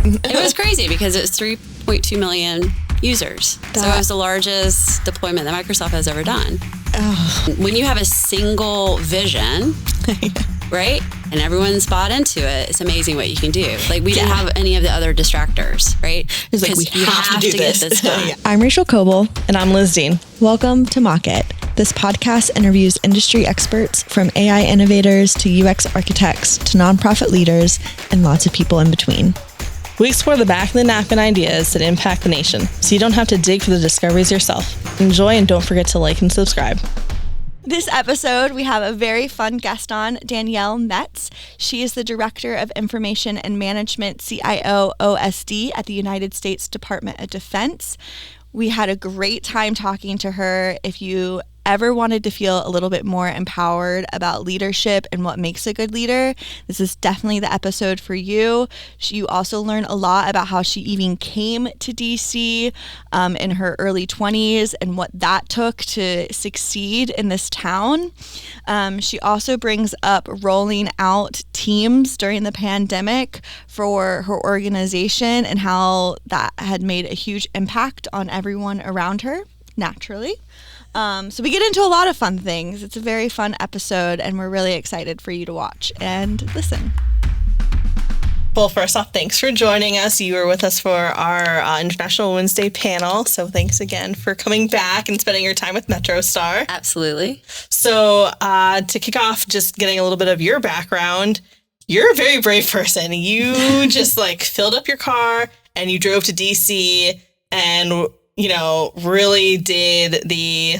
It was crazy because it was 3.2 million users. So it was the largest deployment that Microsoft has ever done. Oh. When you have a single vision, right? And everyone's bought into it, it's amazing what you can do. Like we didn't have any of the other distractors, right? It's like we have to get this done. I'm Rachel Coble. And I'm Liz Dean. Welcome to Mock It. This podcast interviews industry experts from AI innovators to UX architects to nonprofit leaders and lots of people in between. We explore the back of the napkin ideas that impact the nation, so you don't have to dig for the discoveries yourself. Enjoy and don't forget to like and subscribe. This episode, we have a very fun guest on, Danielle Metz. She is the Director of Information and Management, CIO OSD at the United States Department of Defense. We had a great time talking to her. If you ever wanted to feel a little bit more empowered about leadership and what makes a good leader, this is definitely the episode for you. You also learn a lot about how she even came to DC in her early 20s and what that took to succeed in this town. She also brings up rolling out teams during the pandemic for her organization and how that had made a huge impact on everyone around her, naturally. So we get into a lot of fun things. It's a very fun episode, and we're really excited for you to watch and listen. Well, first off, thanks for joining us. You were with us for our International Women's Day panel, so thanks again for coming back and spending your time with MetroStar. Absolutely. So to kick off, just getting a little bit of your background, you're a very brave person. You just filled up your car and you drove to DC and really did the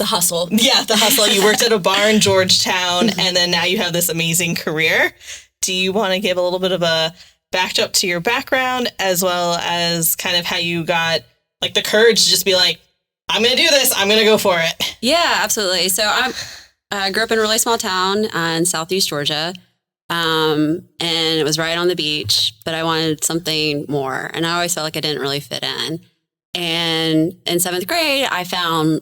hustle. Yeah, the hustle. You worked at a bar in Georgetown, and then now you have this amazing career. Do you want to give a little bit of a backdrop to your background, as well as kind of how you got the courage to just be like, I'm going to do this. I'm going to go for it. Yeah, absolutely. So I grew up in a really small town in Southeast Georgia. And it was right on the beach, but I wanted something more. And I always felt like I didn't really fit in. And in 7th grade, I found,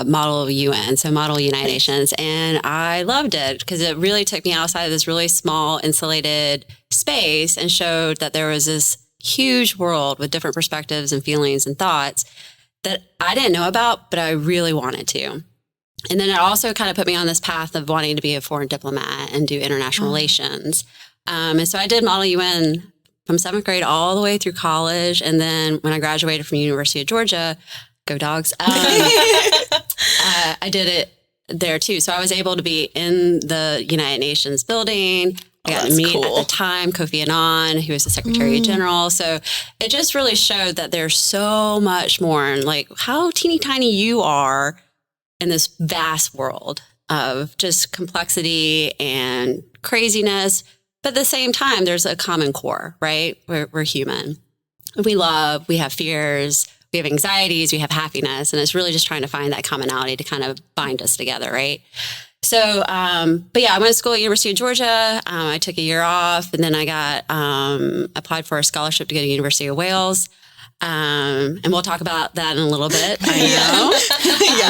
Model UN, so Model United Nations, and I loved it because it really took me outside of this really small, insulated space and showed that there was this huge world with different perspectives and feelings and thoughts that I didn't know about, but I really wanted to. And then it also kind of put me on this path of wanting to be a foreign diplomat and do international relations. And so I did Model UN from 7th grade all the way through college. And then when I graduated from University of Georgia, go Dogs, I did it there too. So I was able to be in the United Nations building. I got to meet at the time Kofi Annan, who was the Secretary General. So it just really showed that there's so much more, and how teeny tiny you are in this vast world of just complexity and craziness. But at the same time, there's a common core, right? We're human. We love, we have fears, we have anxieties, we have happiness. And it's really just trying to find that commonality to kind of bind us together, right? So, but yeah, I went to school at University of Georgia. I took a year off, and then I got applied for a scholarship to go to University of Wales. And we'll talk about that in a little bit, I know.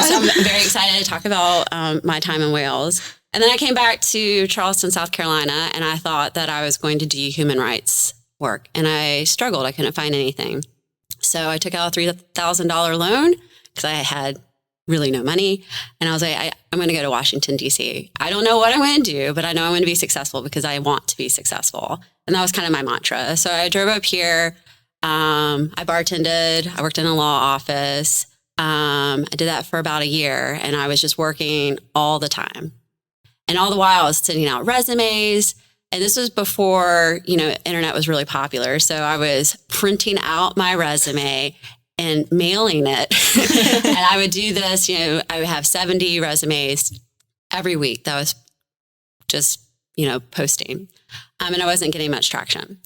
So I'm very excited to talk about my time in Wales. And then I came back to Charleston, South Carolina, and I thought that I was going to do human rights work. And I struggled. I couldn't find anything. So I took out a $3,000 loan because I had really no money. And I was like, I'm going to go to Washington, D.C. I don't know what I'm going to do, but I know I'm going to be successful because I want to be successful. And that was kind of my mantra. So I drove up here. I bartended. I worked in a law office. I did that for about a year, and I was just working all the time. And all the while I was sending out resumes. And this was before, internet was really popular. So I was printing out my resume and mailing it. And I would do this, I would have 70 resumes every week. That was just, posting. And I wasn't getting much traction.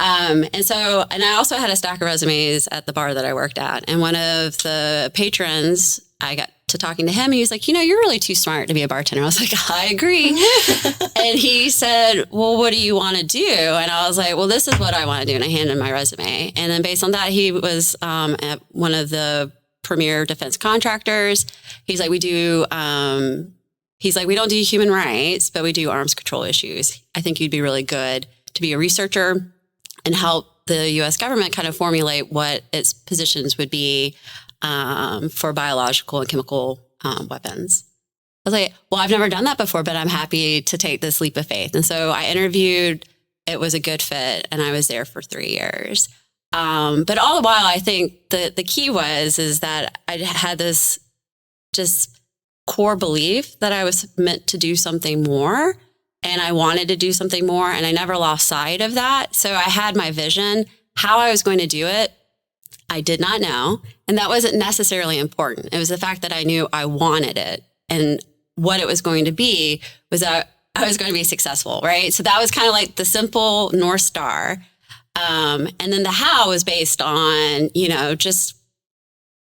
And I also had a stack of resumes at the bar that I worked at. And one of the patrons, I got to talking to him, and he was like, you're really too smart to be a bartender. I was like, I agree. And he said, well, what do you want to do? And I was like, well, this is what I want to do. And I handed him my resume. And then based on that, he was at one of the premier defense contractors. He's like, we don't do human rights, but we do arms control issues. I think you'd be really good to be a researcher and help the U.S. government kind of formulate what its positions would be for biological and chemical weapons. I was like, well, I've never done that before, but I'm happy to take this leap of faith. And so I interviewed, it was a good fit, and I was there for 3 years. But all the while, I think the key is that I had this just core belief that I was meant to do something more, and I wanted to do something more, and I never lost sight of that. So I had my vision. How I was going to do it, I did not know, and that wasn't necessarily important. It was the fact that I knew I wanted it, and what it was going to be was that I was going to be successful, right? So that was kind of like the simple North Star. And then the how was based on, just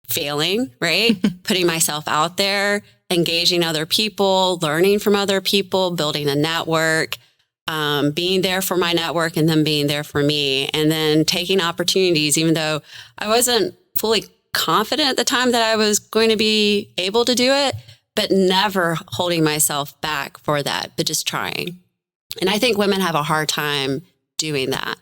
failing, right? Putting myself out there, engaging other people, learning from other people, building a network, being there for my network, and then being there for me, and then taking opportunities, even though I wasn't fully confident at the time that I was going to be able to do it, but never holding myself back for that, but just trying. And I think women have a hard time doing that,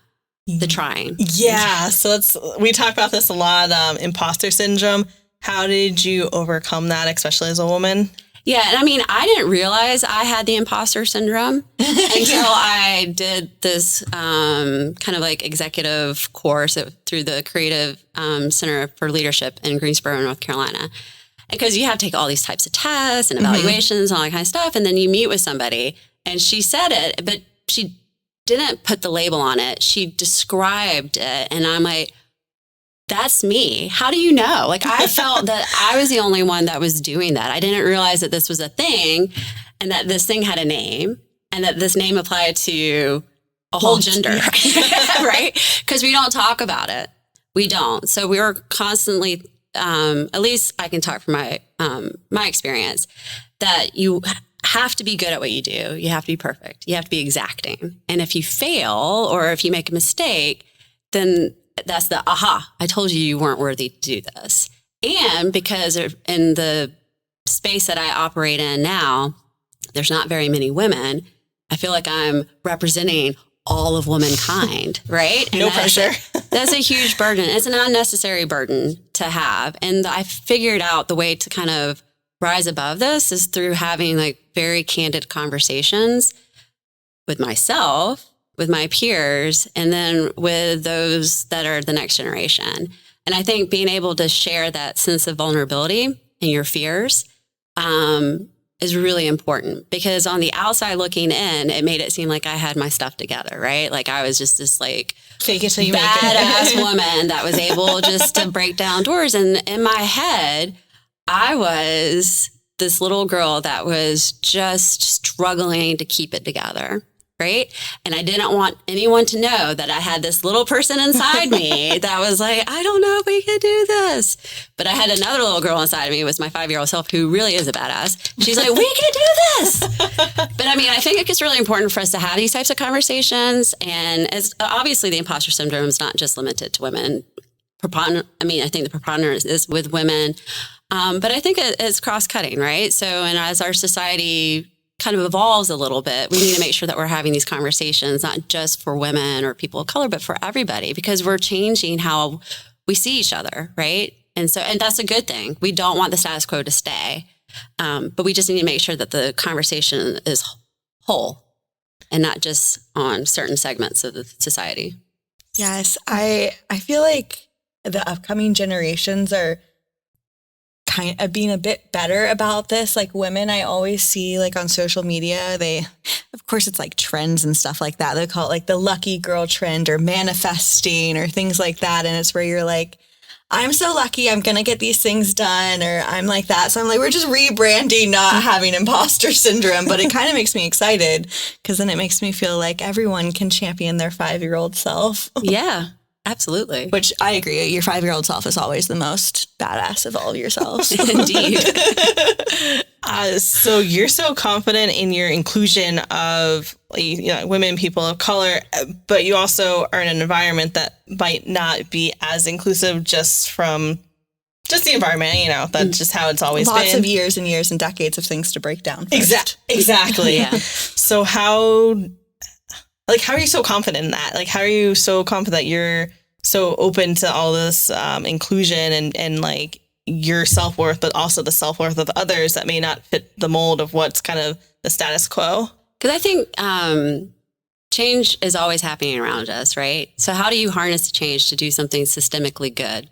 the trying. Yeah. So we talk about this a lot, imposter syndrome. How did you overcome that, especially as a woman? Yeah. And I mean, I didn't realize I had the imposter syndrome until I did this kind of like executive course through the Creative Center for Leadership in Greensboro, North Carolina. Because you have to take all these types of tests and evaluations and all that kind of stuff. And then you meet with somebody, and she said it, but she didn't put the label on it. She described it. And I'm like, that's me. How do you know? Like, I felt that I was the only one that was doing that. I didn't realize that this was a thing, and that this thing had a name, and that this name applied to a whole gender, right? Because we don't talk about it. We don't. So we were constantly, at least I can talk from my experience, that you have to be good at what you do. You have to be perfect. You have to be exacting. And if you fail, or if you make a mistake, then that's the aha, I told you weren't worthy to do this. And because in the space that I operate in now, there's not very many women. I feel like I'm representing all of womankind, right? And no pressure. That's a huge burden. It's an unnecessary burden to have. And I figured out the way to kind of rise above this is through having like very candid conversations with myself, with my peers, and then with those that are the next generation. And I think being able to share that sense of vulnerability and your fears is really important, because on the outside looking in, it made it seem like I had my stuff together, right? Like I was just this like fake it till you badass woman that was able just to break down doors. And in my head, I was this little girl that was just struggling to keep it together, right? And I didn't want anyone to know that I had this little person inside me that was like, I don't know if we could do this. But I had another little girl inside of me, was my 5-year-old self, who really is a badass. She's like, we can do this. But I mean, I think it's really important for us to have these types of conversations. And as obviously the imposter syndrome is not just limited to women. I think the preponderance is with women. But I think it's cross-cutting, right? So, and as our society kind of evolves a little bit, we need to make sure that we're having these conversations, not just for women or people of color, but for everybody, because we're changing how we see each other, right? And that's a good thing. We don't want the status quo to stay, but we just need to make sure that the conversation is whole and not just on certain segments of the society. Yes, I feel like the upcoming generations are kind of being a bit better about this. Like women, I always see like on social media, of course it's like trends and stuff like that. They call it like the lucky girl trend or manifesting or things like that. And it's where you're like, I'm so lucky, I'm going to get these things done, or I'm like that. So I'm like, we're just rebranding, not having imposter syndrome, but it kind of makes me excited, because then it makes me feel like everyone can champion their 5-year-old self. Yeah. Absolutely. Which I agree. Your 5-year-old self is always the most badass of all of yourselves. Indeed. So you're so confident in your inclusion of women, people of color, but you also are in an environment that might not be as inclusive just from the environment, that's just how it's always been. Lots of years and years and decades of things to break down first. Exactly. Yeah. So how... like, how are you so confident in that? Like, how are you so confident that you're so open to all this inclusion and like your self-worth, but also the self-worth of others that may not fit the mold of what's kind of the status quo? Because I think change is always happening around us, right? So how do you harness the change to do something systemically good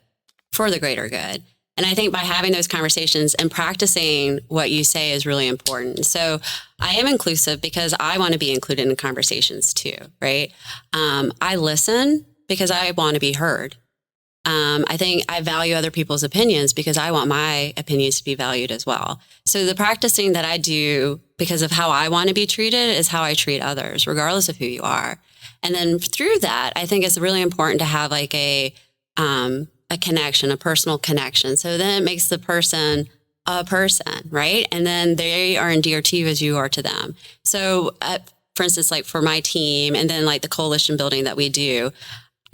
for the greater good? And I think by having those conversations and practicing what you say is really important. So I am inclusive because I want to be included in conversations too, right? I listen because I want to be heard. I think I value other people's opinions because I want my opinions to be valued as well. So the practicing that I do because of how I want to be treated is how I treat others, regardless of who you are. And then through that, I think it's really important to have like a connection, a personal connection. So then it makes the person a person, right? And then they are endeared to you as you are to them. So for instance, like for my team and then like the coalition building that we do,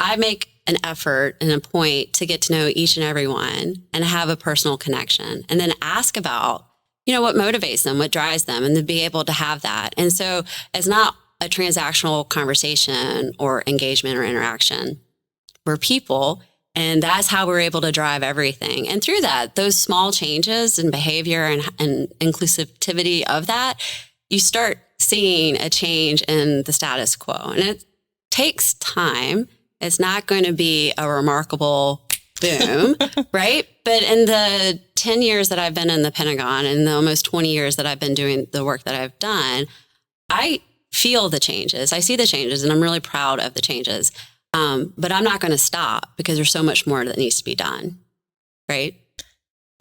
I make an effort and a point to get to know each and every one and have a personal connection and then ask about, what motivates them, what drives them, and to be able to have that. And so it's not a transactional conversation or engagement or interaction. We're people, and that's how we're able to drive everything. And through that, those small changes in behavior and inclusivity of that, you start seeing a change in the status quo. And it takes time. It's not going to be a remarkable boom, right? But in the 10 years that I've been in the Pentagon and the almost 20 years that I've been doing the work that I've done, I feel the changes. I see the changes and I'm really proud of the changes. But I'm not going to stop because there's so much more that needs to be done, right?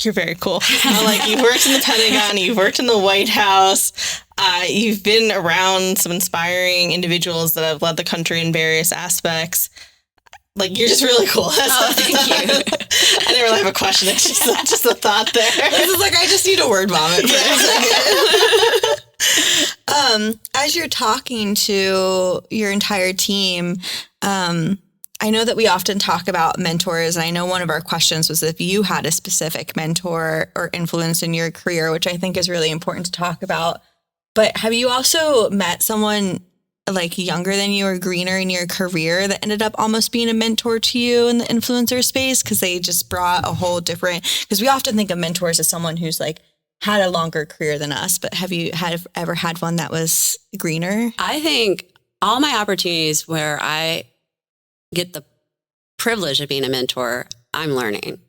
You're very cool. Like, you've worked in the Pentagon, you've worked in the White House, you've been around some inspiring individuals that have led the country in various aspects. Like, you're just really cool. Thank you. I didn't really have a question. It's just a thought there. This is like, I just need a word vomit for a second. As you're talking to your entire team, I know that we often talk about mentors, and I know one of our questions was if you had a specific mentor or influence in your career, which I think is really important to talk about. But have you also met someone like younger than you or greener in your career that ended up almost being a mentor to you in the influencer space because they just brought a whole different, because we often think of mentors as someone who's like had a longer career than us, but have you ever had one that was greener? I think all my opportunities where I get the privilege of being a mentor, I'm learning,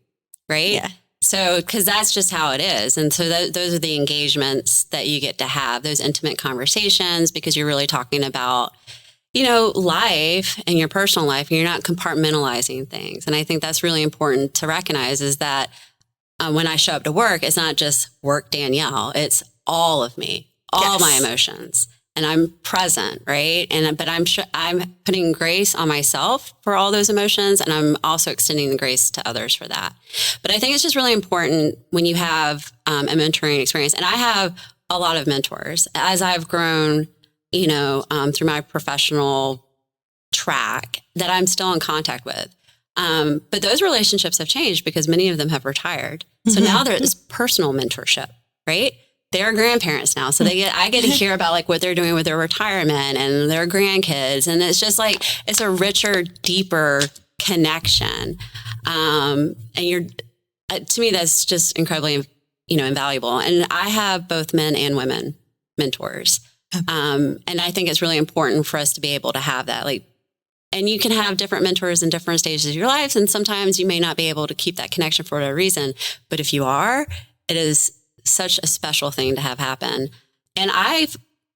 right? Yeah. So, because that's just how it is. And so those are the engagements that you get to have, those intimate conversations, because you're really talking about, life and your personal life, and you're not compartmentalizing things. And I think that's really important to recognize is that when I show up to work, it's not just work Danielle, it's all of me, all my emotions. And I'm present, right? But I'm putting grace on myself for all those emotions, and I'm also extending the grace to others for that. But I think it's just really important when you have a mentoring experience, and I have a lot of mentors as I've grown, through my professional track that I'm still in contact with. But those relationships have changed because many of them have retired. So now there's personal mentorship, right? They're grandparents now. So I get to hear about like what they're doing with their retirement and their grandkids. And it's just like, it's a richer, deeper connection. And to me, that's just incredibly, invaluable. And I have both men and women mentors. And I think it's really important for us to be able to have that. And you can have different mentors in different stages of your lives. And sometimes you may not be able to keep that connection for whatever reason. But if you are, it is such a special thing to have happen. And I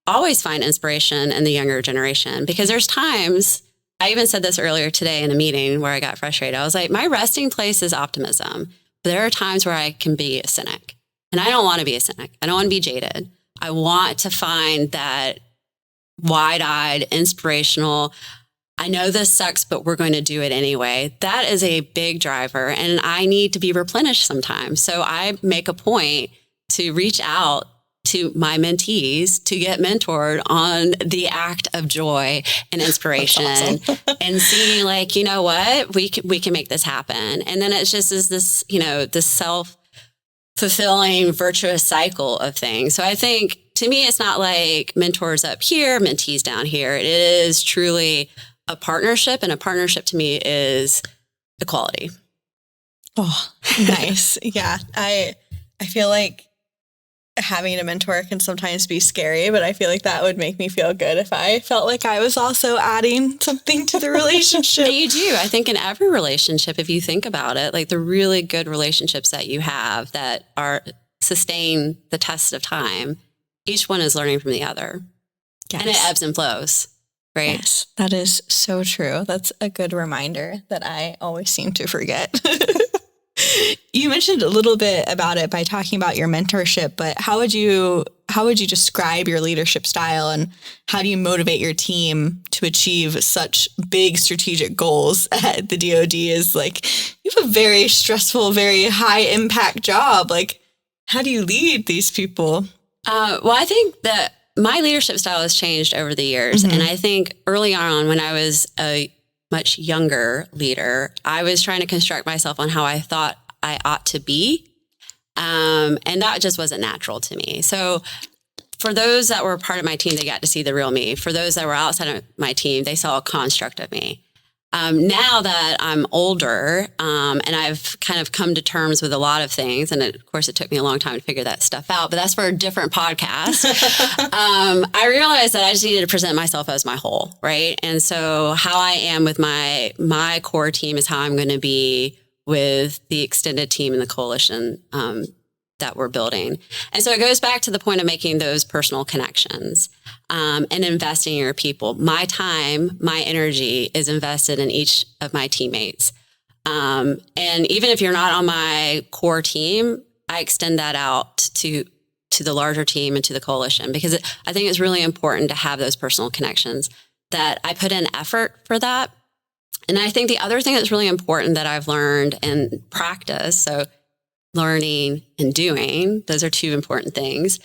always find inspiration in the younger generation because there's times, I even said this earlier today in a meeting where I got frustrated. I was like, my resting place is optimism. But there are times where I can be a cynic, and I don't want to be a cynic. I don't want to be jaded. I want to find that wide-eyed, inspirational, I know this sucks, but we're going to do it anyway. That is a big driver, and I need to be replenished sometimes. So I make a point to reach out to my mentees to get mentored on the act of joy and inspiration. Awesome. And seeing like, you know what, we can make this happen. And then it's just this self-fulfilling virtuous cycle of things. So I think to me, it's not like mentors up here, mentees down here. It is truly a partnership, and a partnership to me is equality. Oh, nice. Yeah. I feel like having a mentor can sometimes be scary, but I feel like that would make me feel good if I felt like I was also adding something to the relationship. And you do. I think in every relationship, if you think about it, like the really good relationships that you have that are sustain the test of time, each one is learning from the other. Yes. And it ebbs and flows, right? Yes, that is so true. That's a good reminder that I always seem to forget. You mentioned a little bit about it by talking about your mentorship, but how would you describe your leadership style, and how do you motivate your team to achieve such big strategic goals at the DOD? Is like, you have a very stressful, very high impact job. Like, how do you lead these people? Well, I think that my leadership style has changed over the years. Mm-hmm. And I think early on, when I was a much younger leader, I was trying to construct myself on how I thought I ought to be. And that just wasn't natural to me. So for those that were part of my team, they got to see the real me. For those that were outside of my team, they saw a construct of me. Now that I'm older, and I've kind of come to terms with a lot of things, and of course it took me a long time to figure that stuff out, but that's for a different podcast. I realized that I just needed to present myself as my whole, right? And so how I am with my core team is how I'm going to be with the extended team and the coalition that we're building. And so it goes back to the point of making those personal connections and investing in your people. My time, my energy is invested in each of my teammates. And even if you're not on my core team, I extend that out to the larger team and to the coalition, because I think it's really important to have those personal connections, that I put in effort for that. And I think the other thing that's really important that I've learned in practice, so learning and doing, those are two important things,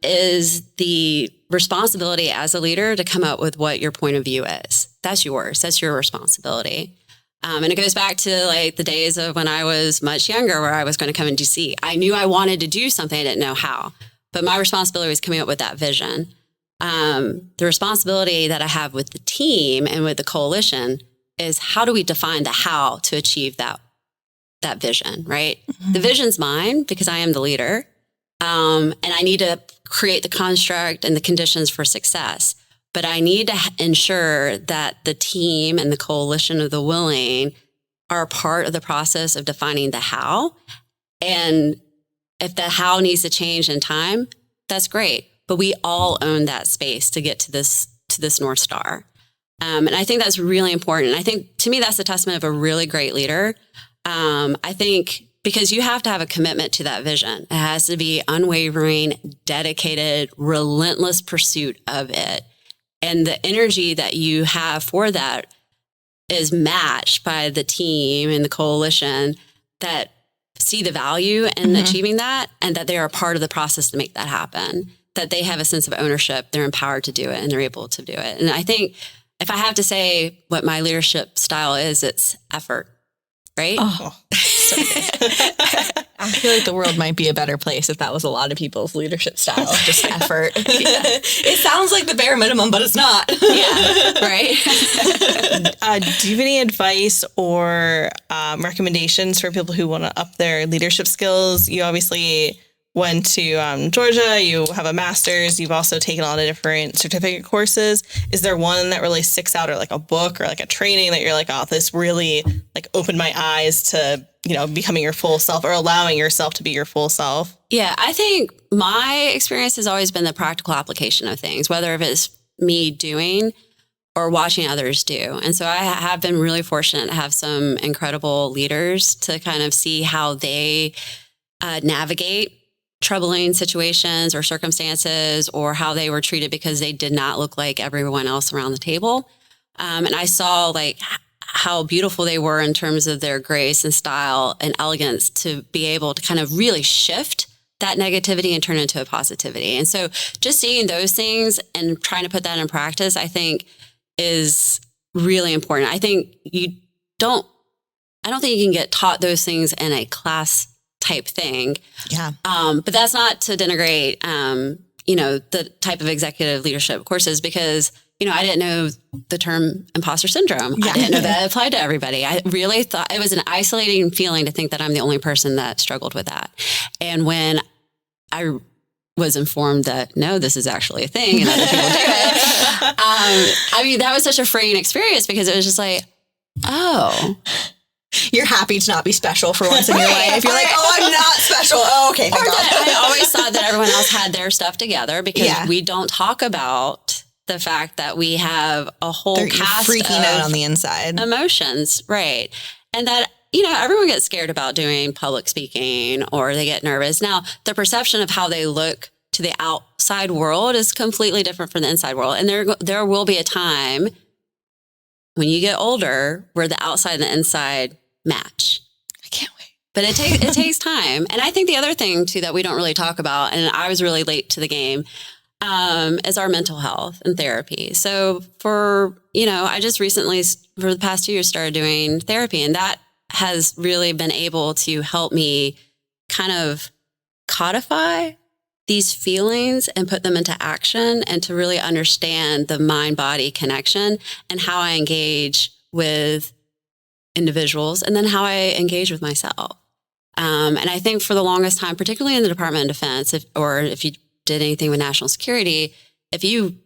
is the responsibility as a leader to come up with what your point of view is. That's yours. That's your responsibility. And it goes back to like the days of when I was much younger, where I was going to come in DC. I knew I wanted to do something. I didn't know how, but my responsibility was coming up with that vision. The responsibility that I have with the team and with the coalition is, how do we define the how to achieve that vision, right? Mm-hmm. The vision's mine because I am the leader. And I need to create the construct and the conditions for success. But I need to ensure that the team and the coalition of the willing are part of the process of defining the how. And if the how needs to change in time, that's great. But we all own that space to get to this North Star. And I think that's really important. I think, to me, that's a testament of a really great leader. I think because you have to have a commitment to that vision. It has to be unwavering, dedicated, relentless pursuit of it. And the energy that you have for that is matched by the team and the coalition that see the value in achieving that, and that they are a part of the process to make that happen, that they have a sense of ownership, they're empowered to do it, and they're able to do it. And I think if I have to say what my leadership style is, it's effort, right? Oh, so good. I feel like the world might be a better place if that was a lot of people's leadership style, just effort. Yeah. It sounds like the bare minimum, but it's not. Yeah, right? Do you have any advice or recommendations for people who want to up their leadership skills? You obviously went to Georgia, you have a master's, you've also taken a lot of different certificate courses. Is there one that really sticks out, or like a book or like a training that you're like, oh, this really like opened my eyes to, becoming your full self, or allowing yourself to be your full self? Yeah, I think my experience has always been the practical application of things, whether if it's me doing or watching others do. And so I have been really fortunate to have some incredible leaders to kind of see how they navigate troubling situations or circumstances, or how they were treated because they did not look like everyone else around the table. And I saw like how beautiful they were in terms of their grace and style and elegance to be able to kind of really shift that negativity and turn it into a positivity. And so just seeing those things and trying to put that in practice, I think is really important. I think I don't think you can get taught those things in a class type thing. Yeah. But that's not to denigrate the type of executive leadership courses because, I didn't know the term imposter syndrome. I didn't know that it applied to everybody. I really thought it was an isolating feeling to think that I'm the only person that struggled with that. And when I was informed that, no, this is actually a thing and other people do it. That was such a freeing experience because it was just like, oh. You're happy to not be special for once in your life. You're like, oh, I'm not special. Oh, okay. Or that I always thought that everyone else had their stuff together because we don't talk about the fact that we have a whole cast freaking out on the inside. Emotions, right. And that, everyone gets scared about doing public speaking or they get nervous. Now, the perception of how they look to the outside world is completely different from the inside world. And there will be a time when you get older where the outside and the inside match. I can't wait. But it takes time. And I think the other thing too that we don't really talk about, and I was really late to the game, is our mental health and therapy. So I just recently, for the past 2 years, started doing therapy, and that has really been able to help me kind of codify these feelings and put them into action and to really understand the mind-body connection and how I engage with individuals and then how I engage with myself. And I think for the longest time, particularly in the Department of Defense, if you did anything with national security, if you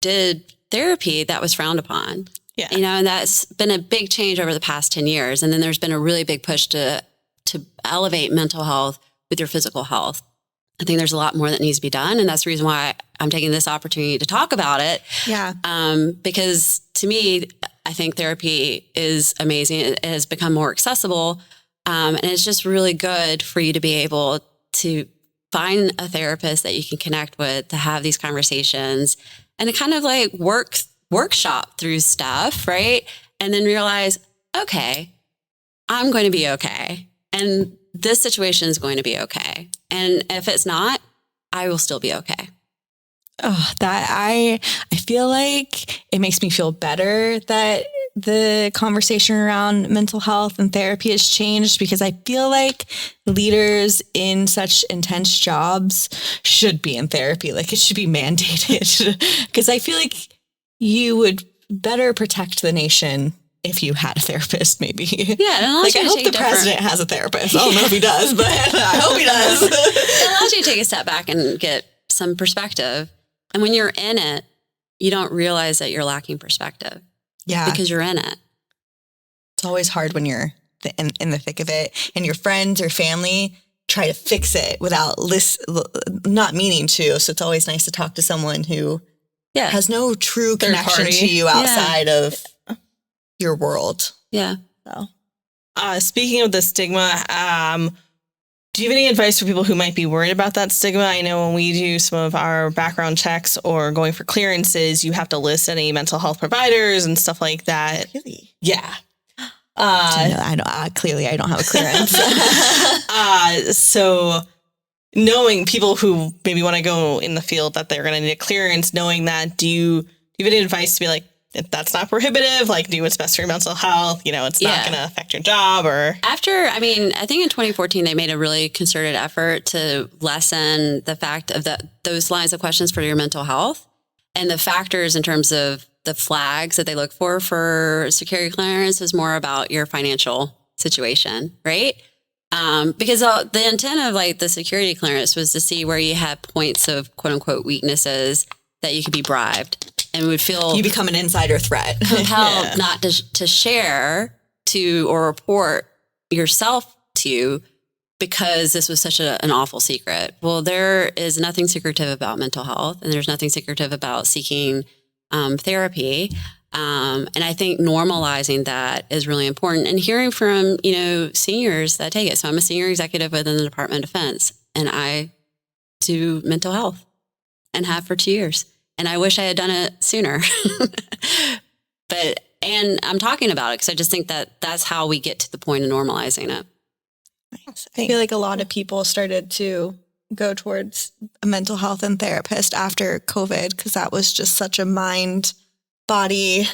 did therapy, that was frowned upon. Yeah. And that's been a big change over the past 10 years. And then there's been a really big push to elevate mental health with your physical health. I think there's a lot more that needs to be done. And that's the reason why I'm taking this opportunity to talk about it. Yeah. Because to me, I think therapy is amazing. It has become more accessible. And it's just really good for you to be able to find a therapist that you can connect with, to have these conversations and to kind of like workshop through stuff, right? And then realize, okay, I'm going to be okay. And this situation is going to be okay. And if it's not, I will still be okay. Oh, that I feel like it makes me feel better that the conversation around mental health and therapy has changed because I feel like leaders in such intense jobs should be in therapy. Like it should be mandated because I feel like you would better protect the nation if you had a therapist, maybe. Yeah. Like I hope the president has a therapist. I don't know if he does, but I hope he does. It allows you to take a step back and get some perspective. And when you're in it, you don't realize that you're lacking perspective. Yeah. Because you're in it. It's always hard when you're in the thick of it and your friends or family try to fix it without not meaning to. So it's always nice to talk to someone who has no true connection to you outside of your world. Yeah. So. Speaking of the stigma, do you have any advice for people who might be worried about that stigma? I know when we do some of our background checks or going for clearances, you have to list any mental health providers and stuff like that. Really? Yeah. Clearly I don't have a clearance. So knowing people who maybe want to go in the field that they're going to need a clearance, knowing that, do you have any advice to be like, if that's not prohibitive, like do what's best for your mental health, it's not going to affect your job or... I think in 2014, they made a really concerted effort to lessen the fact of those lines of questions for your mental health and the factors in terms of the flags that they look for security clearance is more about your financial situation, right? Because the intent of like the security clearance was to see where you had points of quote unquote weaknesses that you could be bribed. And would feel you become an insider threat, compelled not to share or report yourself to because this was such an awful secret. Well, there is nothing secretive about mental health, and there's nothing secretive about seeking therapy. And I think normalizing that is really important. And hearing from seniors that take it. So I'm a senior executive within the Department of Defense, and I do mental health and have for 2 years. And I wish I had done it sooner. And I'm talking about it because I just think that that's how we get to the point of normalizing it. Nice. I feel like a lot of people started to go towards a mental health and therapist after COVID because that was just such a mind-body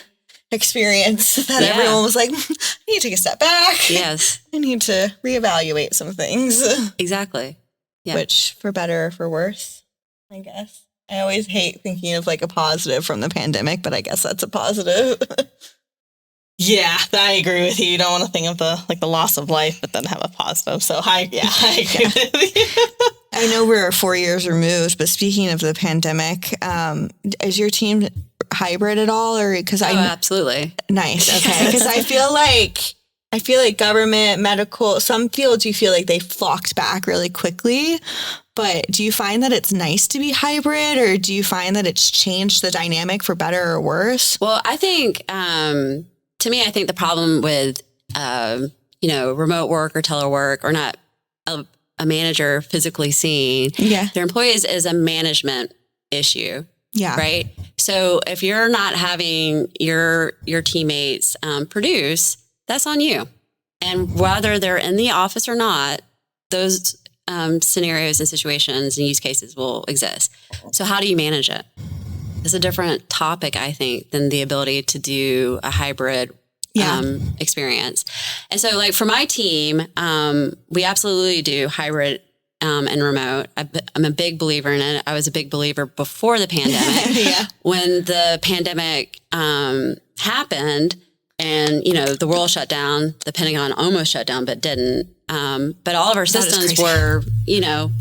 experience that everyone was like, I need to take a step back. Yes. I need to reevaluate some things. Exactly. Yeah. Which for better or for worse. I guess. I always hate thinking of like a positive from the pandemic, but I guess that's a positive. Yeah, I agree with you. You don't want to think of the loss of life, but then have a positive. So I agree with you. I know we're 4 years removed, but speaking of the pandemic, is your team hybrid at all? Or because absolutely nice, okay. Because I feel like government, medical, some fields you feel like they flocked back really quickly. But do you find that it's nice to be hybrid, or do you find that it's changed the dynamic for better or worse? Well, I think to me, I think the problem with remote work or telework, or not a manager physically seeing their employees, is a management issue. Yeah. Right. So if you're not having your teammates produce, that's on you. And whether they're in the office or not, those scenarios and situations and use cases will exist. So how do you manage it? It's a different topic, I think, than the ability to do a hybrid experience. And so like for my team, we absolutely do hybrid and remote. I'm a big believer in it. I was a big believer before the pandemic. When the pandemic happened and, the world shut down, the Pentagon almost shut down, but didn't. But all of our systems were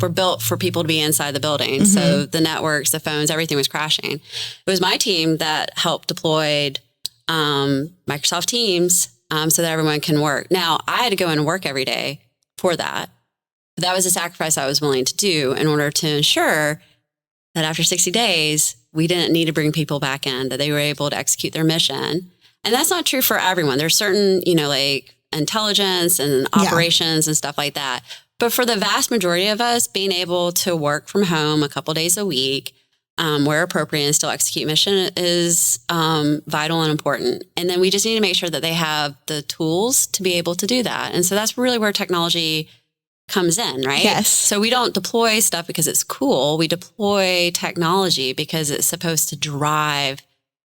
built for people to be inside the building. Mm-hmm. So the networks, the phones, everything was crashing. It was my team that helped deployed Microsoft Teams so that everyone can work. Now, I had to go in and work every day for that. But that was a sacrifice I was willing to do in order to ensure that after 60 days, we didn't need to bring people back in, that they were able to execute their mission. And that's not true for everyone. There's certain, like intelligence and operations and stuff like that. But for the vast majority of us, being able to work from home a couple days a week, where appropriate, and still execute mission is vital and important. And then we just need to make sure that they have the tools to be able to do that. And so that's really where technology comes in, right? Yes. So we don't deploy stuff because it's cool. We deploy technology because it's supposed to drive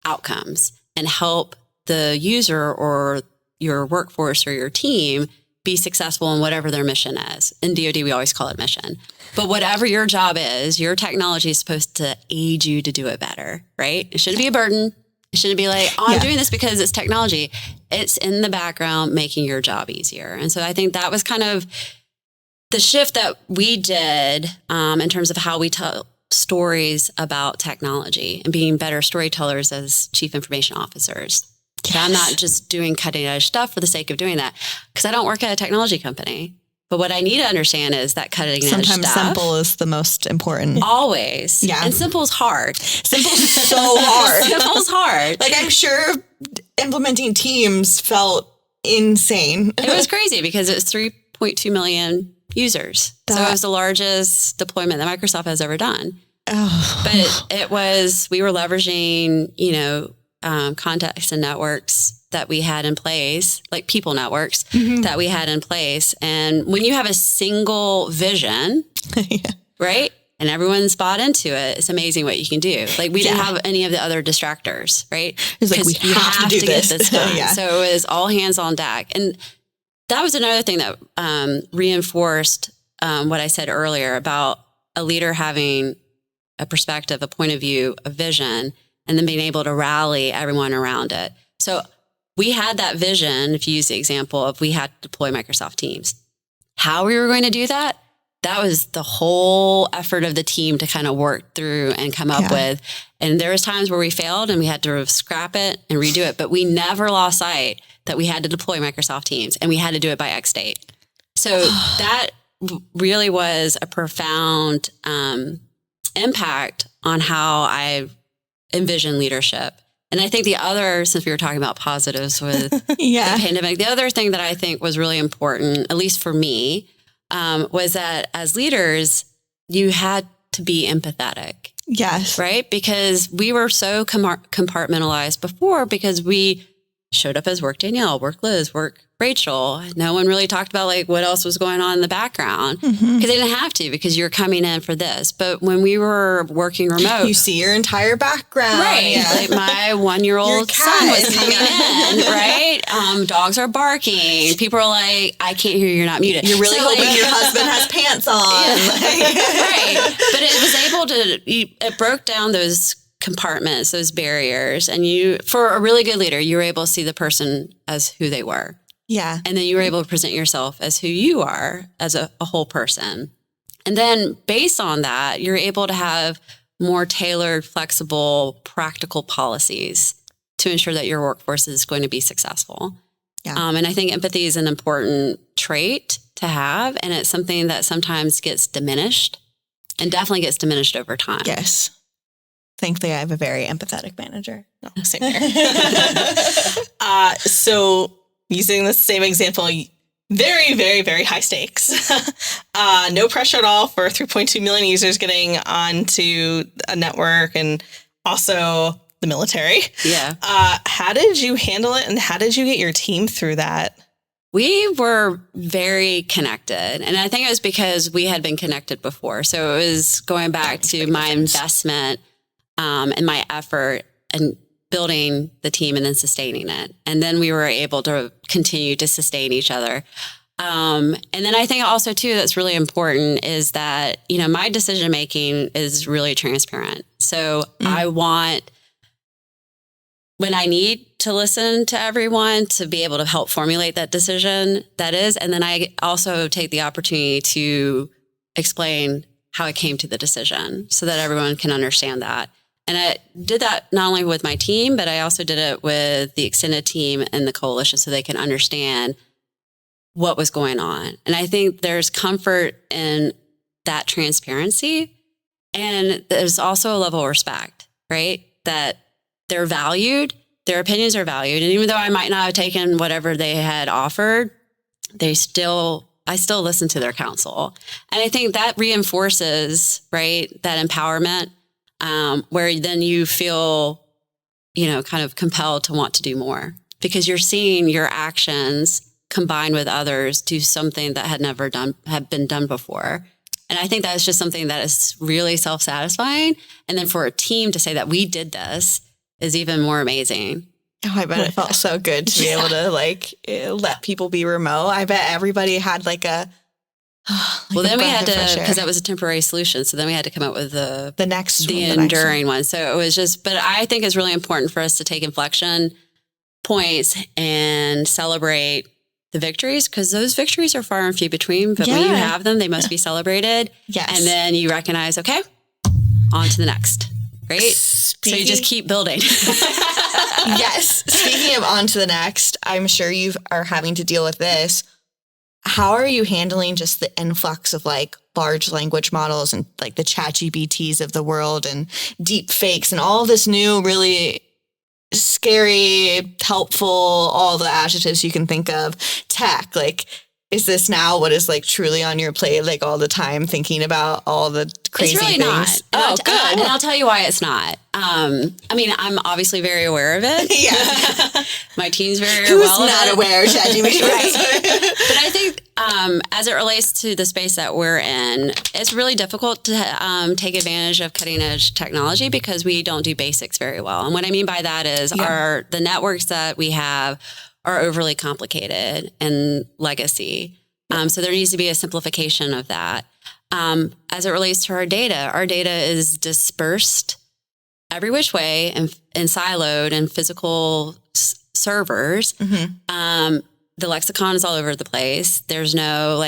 outcomes and help the user or your workforce or your team be successful in whatever their mission is. In DOD, we always call it mission. But whatever your job is, your technology is supposed to aid you to do it better, right? It shouldn't be a burden. It shouldn't be like, I'm doing this because it's technology. It's in the background making your job easier. And so I think that was kind of the shift that we did in terms of how we tell stories about technology and being better storytellers as chief information officers. Yes. I'm not just doing cutting edge stuff for the sake of doing that, because I don't work at a technology company. But what I need to understand is that cutting edge stuff. Sometimes simple is the most important. Always. Yeah. And simple is hard. Simple's so hard. Simple's hard. Like, I'm sure implementing Teams felt insane. It was crazy because it was 3.2 million users. So it was the largest deployment that Microsoft has ever done. Oh. But we were leveraging, contacts and networks that we had in place, like people networks that we had in place. And when you have a single vision, right? And everyone's bought into it, it's amazing what you can do. Like we didn't have any of the other distractors, right? It's like, we have to get this done. So it was all hands on deck. And that was another thing that reinforced what I said earlier about a leader having a perspective, a point of view, a vision, and then being able to rally everyone around it. So we had that vision, if you use the example of we had to deploy Microsoft Teams. How we were going to do that, that was the whole effort of the team to kind of work through and come up with. And there was times where we failed and we had to scrap it and redo it, but we never lost sight that we had to deploy Microsoft Teams and we had to do it by X date. So that really was a profound impact on how I envision leadership. And I think the other, since we were talking about positives with the pandemic, the other thing that I think was really important, at least for me, was that as leaders, you had to be empathetic. Yes. Right? Because we were so compartmentalized before because we showed up as work Danielle, work Liz, work Rachel. No one really talked about like what else was going on in the background because they didn't have to because you're coming in for this. But when we were working remote, you see your entire background. Right. Yeah. Like my 1-year-old son was coming in, right? Dogs are barking. People are like, I can't hear you're not muted. You're really hoping your husband has pants on. Right. But it was able to, it broke down those compartments, those barriers. And for a really good leader, you were able to see the person as who they were. Yeah. And then you were able to present yourself as who you are as a whole person. And then based on that, you're able to have more tailored, flexible, practical policies to ensure that your workforce is going to be successful. Yeah. And I think empathy is an important trait to have. And it's something that sometimes gets diminished and definitely gets diminished over time. Yes. Thankfully, I have a very empathetic manager. Oh, same here. So using the same example, very, very, very high stakes. No pressure at all for 3.2 million users getting onto a network and also the military. Yeah. How did you handle it and how did you get your team through that? We were very connected. And I think it was because we had been connected before. So it was going back to my investment and my effort and building the team and then sustaining it. And then we were able to continue to sustain each other. And then I think also too, that's really important is that, my decision-making is really transparent. So I want, when I need to listen to everyone to be able to help formulate that decision, that is. And then I also take the opportunity to explain how I came to the decision so that everyone can understand that. And I did that not only with my team, but I also did it with the extended team and the coalition so they can understand what was going on. And I think there's comfort in that transparency. And there's also a level of respect, right? That they're valued, their opinions are valued. And even though I might not have taken whatever they had offered, I still listen to their counsel. And I think that reinforces, right, that empowerment. Where then you feel, kind of compelled to want to do more because you're seeing your actions combined with others do something that had been done before. And I think that's just something that is really self-satisfying. And then for a team to say that we did this is even more amazing. Oh, I bet it felt so good to be able to let people be remote. I bet everybody had well, then we had to, because that was a temporary solution. So then we had to come up with the enduring one. So it was just, but I think it's really important for us to take inflection points and celebrate the victories because those victories are far and few between. But when you have them, they must be celebrated. Yes. And then you recognize, okay, on to the next. Right? So you just keep building. Yes. Speaking of on to the next, I'm sure you are having to deal with this. How are you handling just the influx of large language models and the ChatGPTs of the world and deep fakes and all this new, really scary, helpful, all the adjectives you can think of tech? Is this now what is truly on your plate all the time thinking about all the crazy things? It's really not. Oh, good. And I'll tell you why it's not. I'm obviously very aware of it. Yeah. My team's very Who's well not aware of ChatGPT? Right. But I think as it relates to the space that we're in, it's really difficult to take advantage of cutting edge technology because we don't do basics very well. And what I mean by that is the networks that we have are overly complicated and legacy. So there needs to be a simplification of that. As it relates to our data is dispersed every which way and siloed in physical servers. Mm-hmm. The lexicon is all over the place. There's no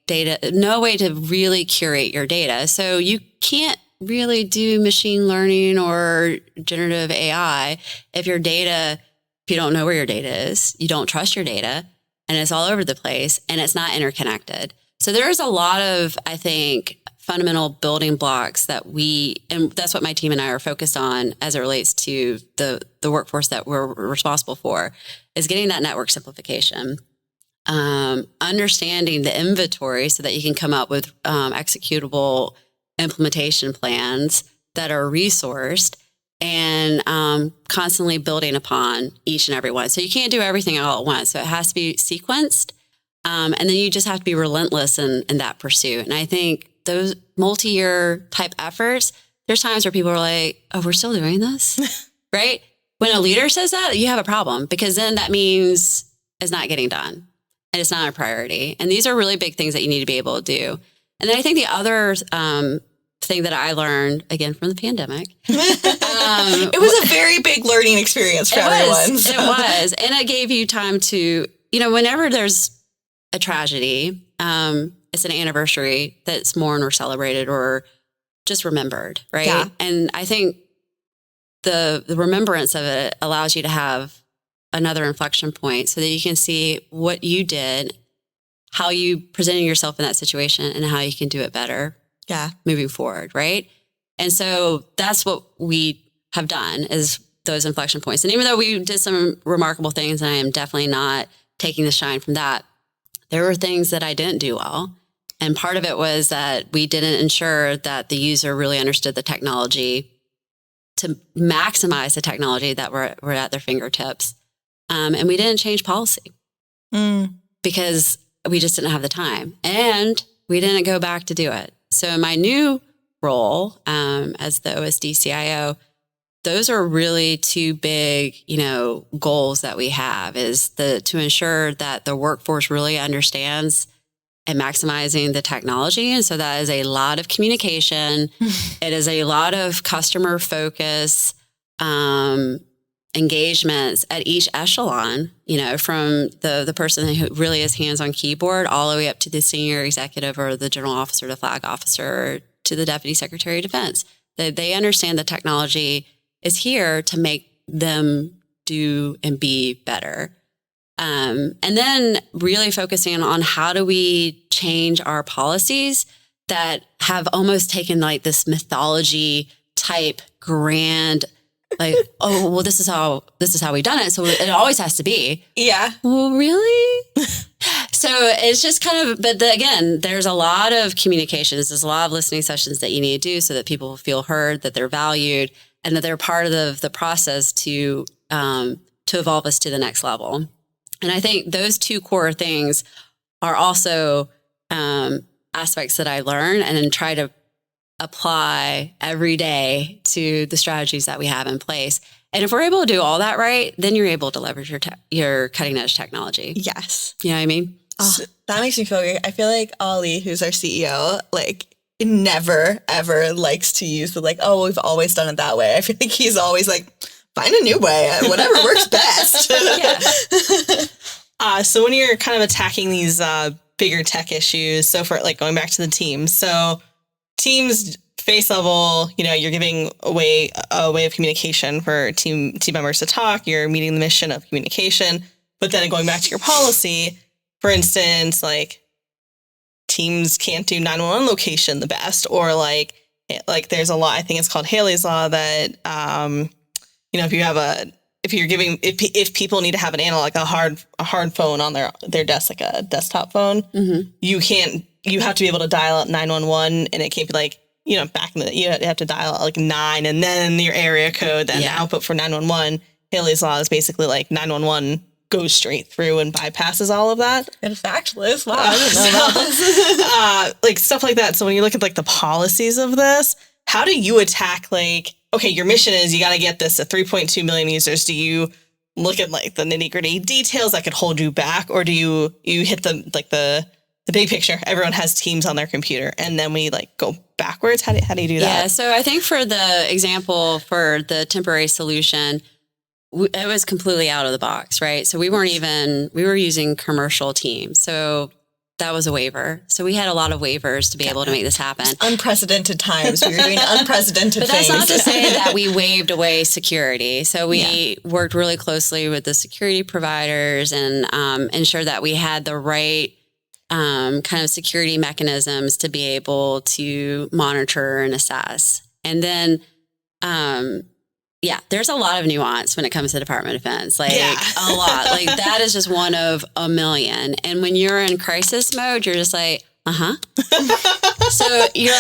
data, no way to really curate your data. So you can't really do machine learning or generative AI if your data, if you don't know where your data is, you don't trust your data, and it's all over the place and it's not interconnected. So there's a lot of, I think, fundamental building blocks that and that's what my team and I are focused on as it relates to the workforce that we're responsible for, is getting that network simplification, understanding the inventory so that you can come up with executable implementation plans that are resourced, and constantly building upon each and every one. So you can't do everything all at once. So it has to be sequenced. And then you just have to be relentless in that pursuit. And I think those multi-year type efforts, there's times where people are like, oh, we're still doing this, right? When a leader says that, you have a problem, because then that means it's not getting done and it's not a priority. And these are really big things that you need to be able to do. And then I think the other thing that I learned, again, from the pandemic. It was a very big learning experience for everyone. It was. And it gave you time to, whenever there's a tragedy, it's an anniversary that's mourned or celebrated or just remembered, right? Yeah. And I think the remembrance of it allows you to have another inflection point so that you can see what you did, how you presented yourself in that situation, and how you can do it better moving forward, right? And so that's what we have done, is those inflection points. And even though we did some remarkable things, and I am definitely not taking the shine from that, there were things that I didn't do well. And part of it was that we didn't ensure that the user really understood the technology to maximize the technology that were at their fingertips. And we didn't change policy because we just didn't have the time, and we didn't go back to do it. So in my new role as the OSD CIO, those are really two big, goals that we have, is to ensure that the workforce really understands and maximizing the technology. And so that is a lot of communication. It is a lot of customer focus, engagements at each echelon, from the person who really is hands on keyboard all the way up to the senior executive or the general officer, the flag officer, to the deputy secretary of defense. They understand the technology is here to make them do and be better. And then really focusing on how do we change our policies that have almost taken like this mythology type grand, like, oh, well, this is how we've done it. So it always has to be. Yeah. Well, really? So it's just kind of, but again, there's a lot of communications. There's a lot of listening sessions that you need to do so that people feel heard, that they're valued, and that they're part of the process to evolve us to the next level. And I think those two core things are also aspects that I learn and then try to apply every day to the strategies that we have in place. And if we're able to do all that right, then you're able to leverage your cutting edge technology. Yes. You know what I mean? Oh, that makes me feel great. I feel like Ollie, who's our CEO, never ever likes to use the oh, we've always done it that way. I feel like he's always like, find a new way, whatever works best. So when you're kind of attacking these bigger tech issues, so for going back to the team, so teams face level, you're giving away a way of communication for team members to talk. You're meeting the mission of communication, but then going back to your policy, for instance, teams can't do 911 location the best, or there's a law, I think it's called Haley's Law, that if people need to have an analog, a hard phone on their desk, like a desktop phone, you have to be able to dial out 911, and it can't be back in you have to dial out 9 and then your area code, then the output for 911. Haley's Law is basically 911 goes straight through and bypasses all of that. Got a fact list. Wow, I didn't know about this. Stuff like that. So when you look at the policies of this, how do you attack okay, your mission is you got to get this to 3.2 million users. Do you look at the nitty gritty details that could hold you back, or do you hit the big picture? Everyone has Teams on their computer, and then we go backwards. How do you do that? Yeah. So I think for the example for the temporary solution, it was completely out of the box, right? So we were using commercial Teams. So that was a waiver. So we had a lot of waivers to be able to make this happen. Unprecedented times. We were doing unprecedented things. But that's not to say that we waived away security. So we worked really closely with the security providers and ensured that we had the right kind of security mechanisms to be able to monitor and assess. And then, there's a lot of nuance when it comes to Department of Defense, a lot. That is just one of a million. And when you're in crisis mode, you're just So you're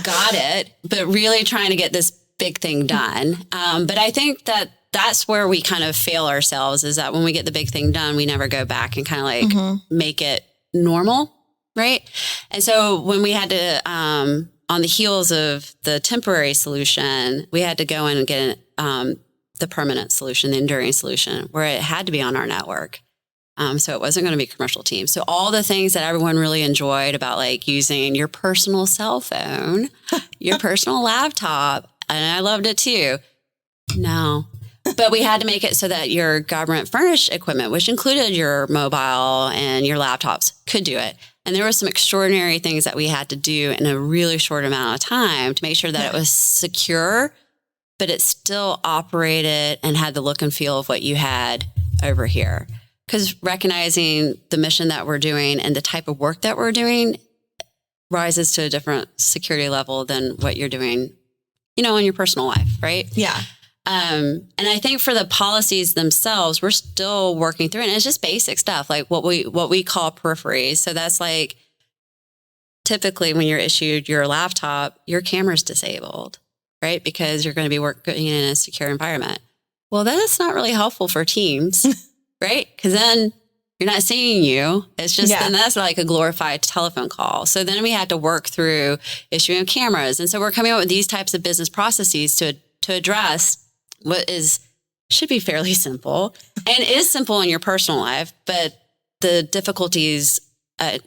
got it, but really trying to get this big thing done. But I think that that's where we kind of fail ourselves, is that when we get the big thing done, we never go back and kind of like make it normal. Right. And so when we had to, on the heels of the temporary solution, we had to go in and get the permanent solution, the enduring solution, where it had to be on our network. So it wasn't going to be commercial teams. So all the things that everyone really enjoyed about like using your personal cell phone, your personal laptop, and I loved it too. No. But we had to make it so that your government furnished equipment, which included your mobile and your laptops, could do it. And there were some extraordinary things that we had to do in a really short amount of time to make sure that it was secure, but it still operated and had the look and feel of what you had over here. Because recognizing the mission that we're doing and the type of work that we're doing rises to a different security level than what you're doing, in your personal life, right? Yeah. And I think for the policies themselves, we're still working through it. And it's just basic stuff, like what we call peripheries. So that's like, typically when you're issued your laptop, your camera's disabled, right? Because you're going to be working in a secure environment. Well, that's not really helpful for teams, right? Because then you're not seeing you. It's just, then that's like a glorified telephone call. So then we had to work through issuing cameras. And so we're coming up with these types of business processes to address what should be fairly simple and is simple in your personal life, but the difficulties, the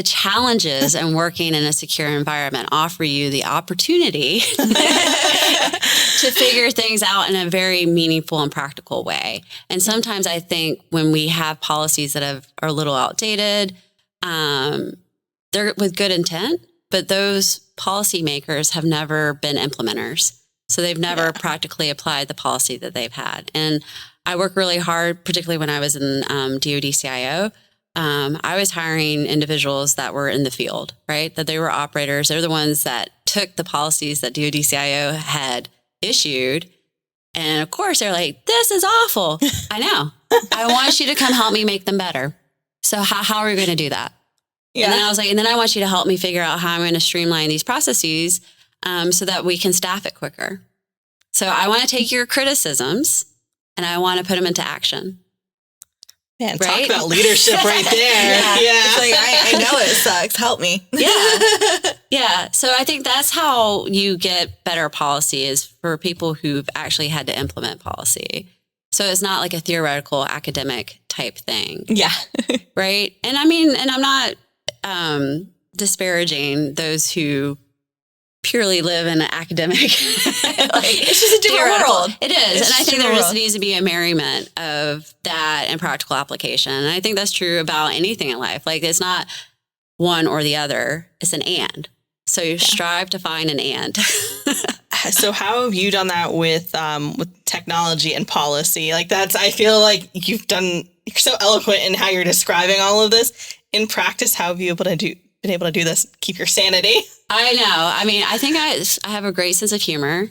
challenges in working in a secure environment offer you the opportunity to figure things out in a very meaningful and practical way. And sometimes I think when we have policies that are a little outdated, they're with good intent, but those policymakers have never been implementers. So they've never practically applied the policy that they've had. And I work really hard, particularly when I was in DOD CIO. I was hiring individuals that were in the field, right? That they were operators. They're the ones that took the policies that DOD CIO had issued. And of course, they're like, this is awful. I know. I want you to come help me make them better. So how are we going to do that? Yeah. And then I was like, and then I want you to help me figure out how I'm going to streamline these processes so that we can staff it quicker. So I want to take your criticisms and I want to put them into action. Man, talk about leadership right there. It's like, I know it sucks. Help me. Yeah. So I think that's how you get better policy, is for people who've actually had to implement policy. So it's not like a theoretical academic type thing. Yeah. Right. And I mean, and I'm not disparaging those who purely live in an academic, it's just a different world. It is. And I think there just needs to be a merriment of that and practical application. And I think that's true about anything in life. Like, it's not one or the other, it's an and. So you strive to find an and. So how have you done that with technology and policy? Like, I feel like you're so eloquent in how you're describing all of this. In practice, how have you been able to do this, keep your sanity? I know. I mean, I think I have a great sense of humor,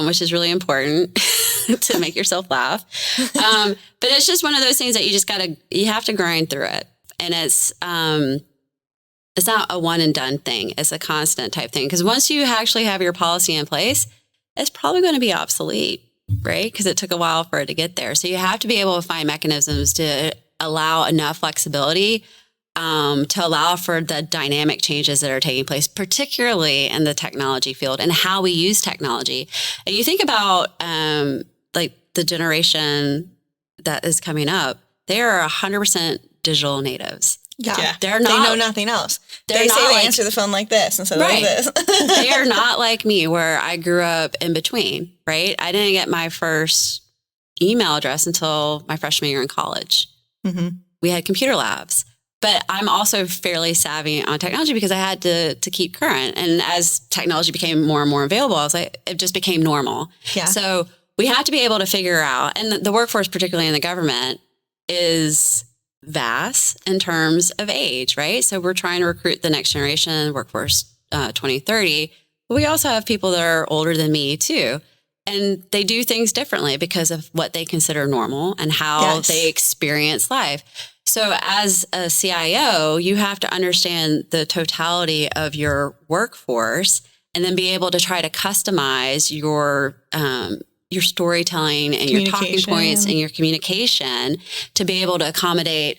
which is really important to make yourself laugh. But it's just one of those things that you have to grind through it. And it's not a one and done thing. It's a constant type thing. Because once you actually have your policy in place, it's probably going to be obsolete, right? Because it took a while for it to get there. So you have to be able to find mechanisms to allow enough flexibility to allow for the dynamic changes that are taking place, particularly in the technology field and how we use technology. And you think about like the generation that is coming up, they are 100% digital natives. Yeah. They're not. They know nothing else. They say they answer the phone like this instead of like this. They are not like me, where I grew up in between, right? I didn't get my first email address until my freshman year in college. Mm-hmm. We had computer labs. But I'm also fairly savvy on technology because I had to keep current. And as technology became more and more available, I was like, it just became normal. Yeah. So we have to be able to figure out, and the workforce, particularly in the government, is vast in terms of age, right? So we're trying to recruit the next generation, workforce 2030. But we also have people that are older than me too. And they do things differently because of what they consider normal and how they experience life. So as a CIO, you have to understand the totality of your workforce and then be able to try to customize your storytelling and your talking points and your communication to be able to accommodate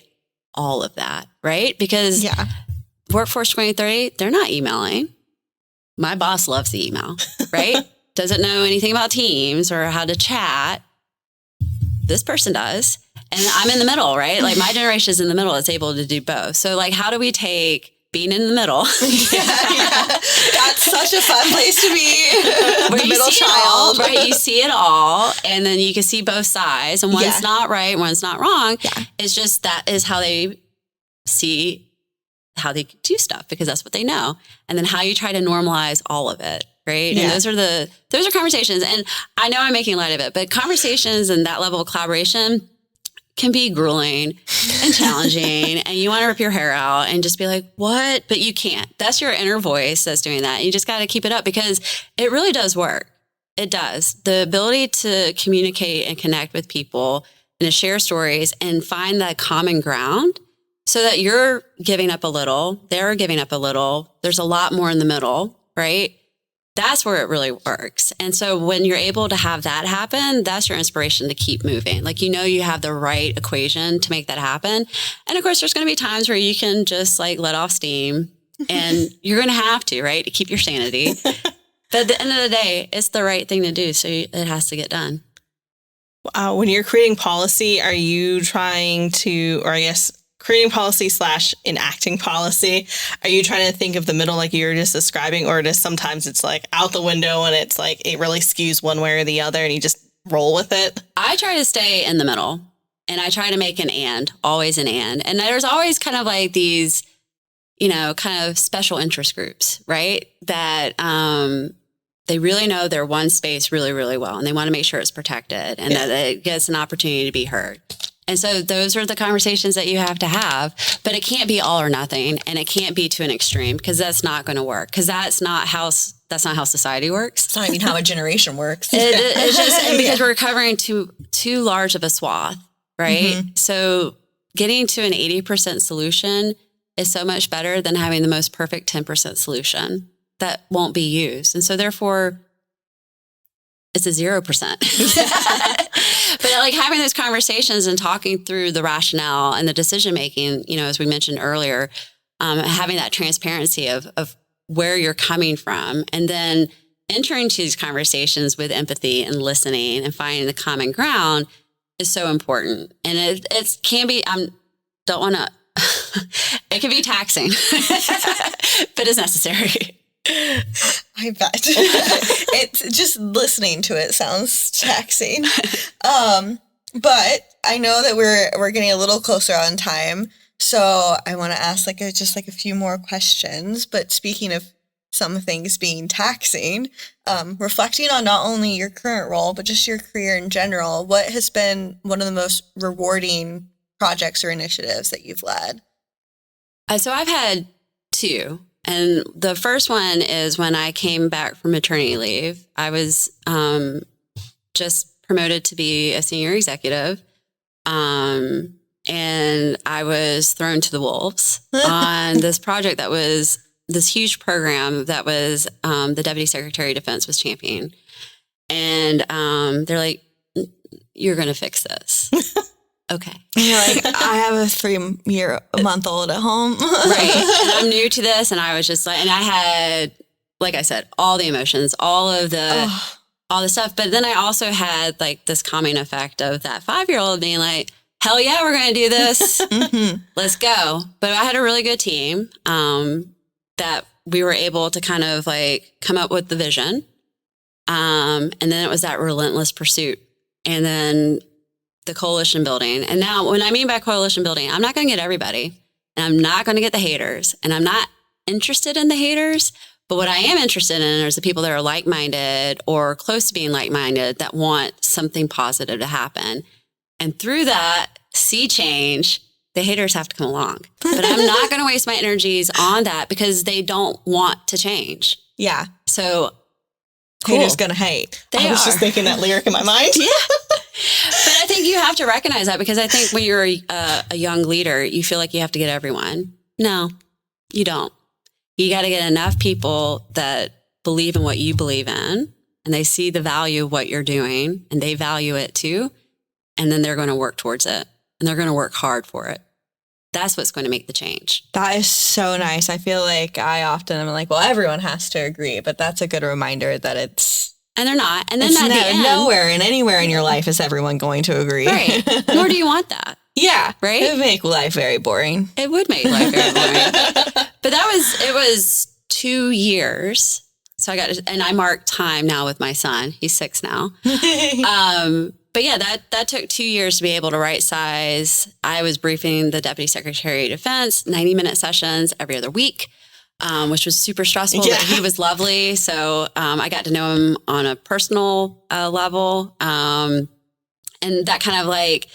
all of that, right? Because Workforce 2030, they're not emailing. My boss loves the email, right? Doesn't know anything about Teams or how to chat. This person does. And I'm in the middle, right? Like my generation is in the middle. It's able to do both. So like, how do we take being in the middle? That's such a fun place to be. The middle child. Right? You see it all. And then you can see both sides. And one's not right, one's not wrong. Yeah. It's just that is how they see how they do stuff because that's what they know. And then how you try to normalize all of it. Right. Yeah. And those are conversations. And I know I'm making light of it, but conversations and that level of collaboration can be grueling and challenging. And you want to rip your hair out and just be like, what? But you can't. That's your inner voice that's doing that. You just got to keep it up because it really does work. It does. The ability to communicate and connect with people and to share stories and find that common ground so that you're giving up a little, they're giving up a little. There's a lot more in the middle, right? That's where it really works. And so when you're able to have that happen, that's your inspiration to keep moving. Like, you have the right equation to make that happen. And of course, there's going to be times where you can just like let off steam and you're going to have to, right? To keep your sanity. But at the end of the day, it's the right thing to do. So it has to get done. When you're creating policy, are you trying to, or I guess, creating policy / enacting policy, are you trying to think of the middle like you were just describing, or does sometimes it's like out the window and it's like it really skews one way or the other and you just roll with it? I try to stay in the middle and I try to make an and, always an and. And there's always kind of like these, kind of special interest groups, right? That they really know their one space really, really well and they want to make sure it's protected and that it gets an opportunity to be heard. And so those are the conversations that you have to have, but it can't be all or nothing and it can't be to an extreme because that's not going to work because that's not how society works. It's not even how a generation works. It's just because we're covering too large of a swath, right? Mm-hmm. So getting to an 80% solution is so much better than having the most perfect 10% solution that won't be used. And so therefore it's a 0%. But like having those conversations and talking through the rationale and the decision-making, as we mentioned earlier, having that transparency of where you're coming from and then entering into these conversations with empathy and listening and finding the common ground is so important. And it can be, don't want to, it can be taxing, but it's necessary. I bet. It's just listening to it sounds taxing. But I know that we're getting a little closer on time. So I want to ask just a few more questions. But speaking of some things being taxing, reflecting on not only your current role, but just your career in general, what has been one of the most rewarding projects or initiatives that you've led? So I've had two. And the first one is when I came back from maternity leave. I was just promoted to be a senior executive. And I was thrown to the wolves on this project that was this huge program that was the Deputy Secretary of Defense was championing. And they're like, you're going to fix this. Okay. And you're like, I have a 3-month-old at home. Right. And I'm new to this. And I was just like, and I had, like I said, all the emotions, all the stuff. But then I also had like this calming effect of that 5-year-old being like, hell yeah, we're going to do this. Mm-hmm. Let's go. But I had a really good team that we were able to kind of like come up with the vision. And then it was that relentless pursuit. And then the coalition building. And now when I mean by coalition building, I'm not going to get everybody and I'm not going to get the haters and I'm not interested in the haters. But what I am interested in is the people that are like-minded or close to being like-minded that want something positive to happen. And through that sea change, the haters have to come along. But I'm not going to waste my energies on that because they don't want to change. Yeah. So cool. Haters going to hate. I was just thinking that lyric in my mind. Yeah. But I think you have to recognize that because I think when you're a young leader, you feel like you have to get everyone. No, you don't. You got to get enough people that believe in what you believe in, and they see the value of what you're doing, and they value it too, and then they're going to work towards it, and they're going to work hard for it. That's what's going to make the change. That is so nice. I feel like I often am like, well, everyone has to agree, but that's a good reminder that it's... And they're not. And then at the end, nowhere and anywhere in your life is everyone going to agree. Right. Nor do you want that. Yeah. Right? It would make life very boring. It would make life very boring. But it was 2 years. So and I mark time now with my son. He's 6 now. But yeah, that took 2 years to be able to right size. I was briefing the Deputy Secretary of Defense, 90-minute sessions every other week, which was super stressful. Yeah. But he was lovely. So I got to know him on a personal level. And that kind of like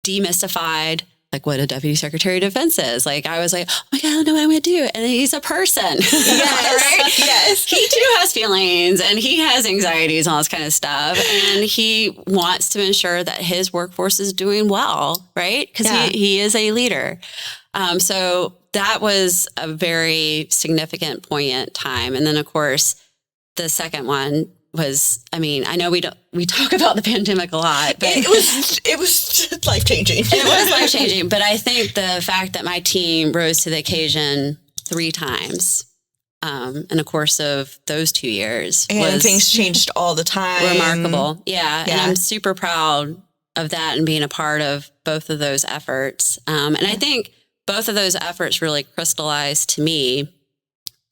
demystified like what a Deputy Secretary of Defense is. Like I was like, oh my God, I don't know what I'm going to do. And he's a person. Yes. Right? Yes. He too has feelings and he has anxieties and all this kind of stuff. And he wants to ensure that his workforce is doing well, right? Because he is a leader. So that was a very significant, poignant time. And then of course, the second one was, I mean, I know we talk about the pandemic a lot, but it was life-changing. It was life-changing, but I think the fact that my team rose to the occasion 3 times in the course of those 2 years and things changed all the time. Remarkable. Yeah. And I'm super proud of that and being a part of both of those efforts. And I think both of those efforts really crystallized to me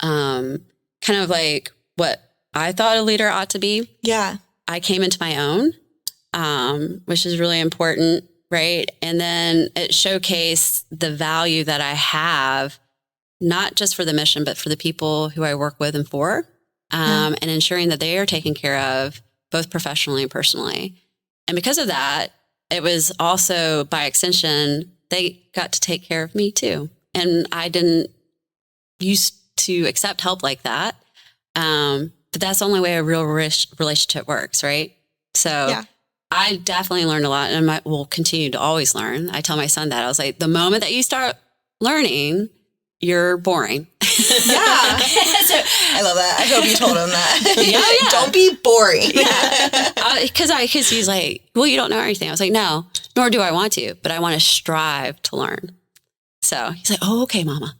kind of like what I thought a leader ought to be. Yeah. I came into my own, which is really important, right? And then it showcased the value that I have, not just for the mission, but for the people who I work with and for, and ensuring that they are taken care of both professionally and personally. And because of that, it was also by extension, they got to take care of me too. And I didn't used to accept help like that. But that's the only way a real relationship works, right? So I definitely learned a lot and I will continue to always learn. I tell my son that. I was like, the moment that you start learning, you're boring. Yeah. I love that. I hope you told him that. Yeah. Don't be boring. Yeah. Because he's like, well, you don't know everything. I was like, no, nor do I want to, but I want to strive to learn. So he's like, oh, okay, Mama.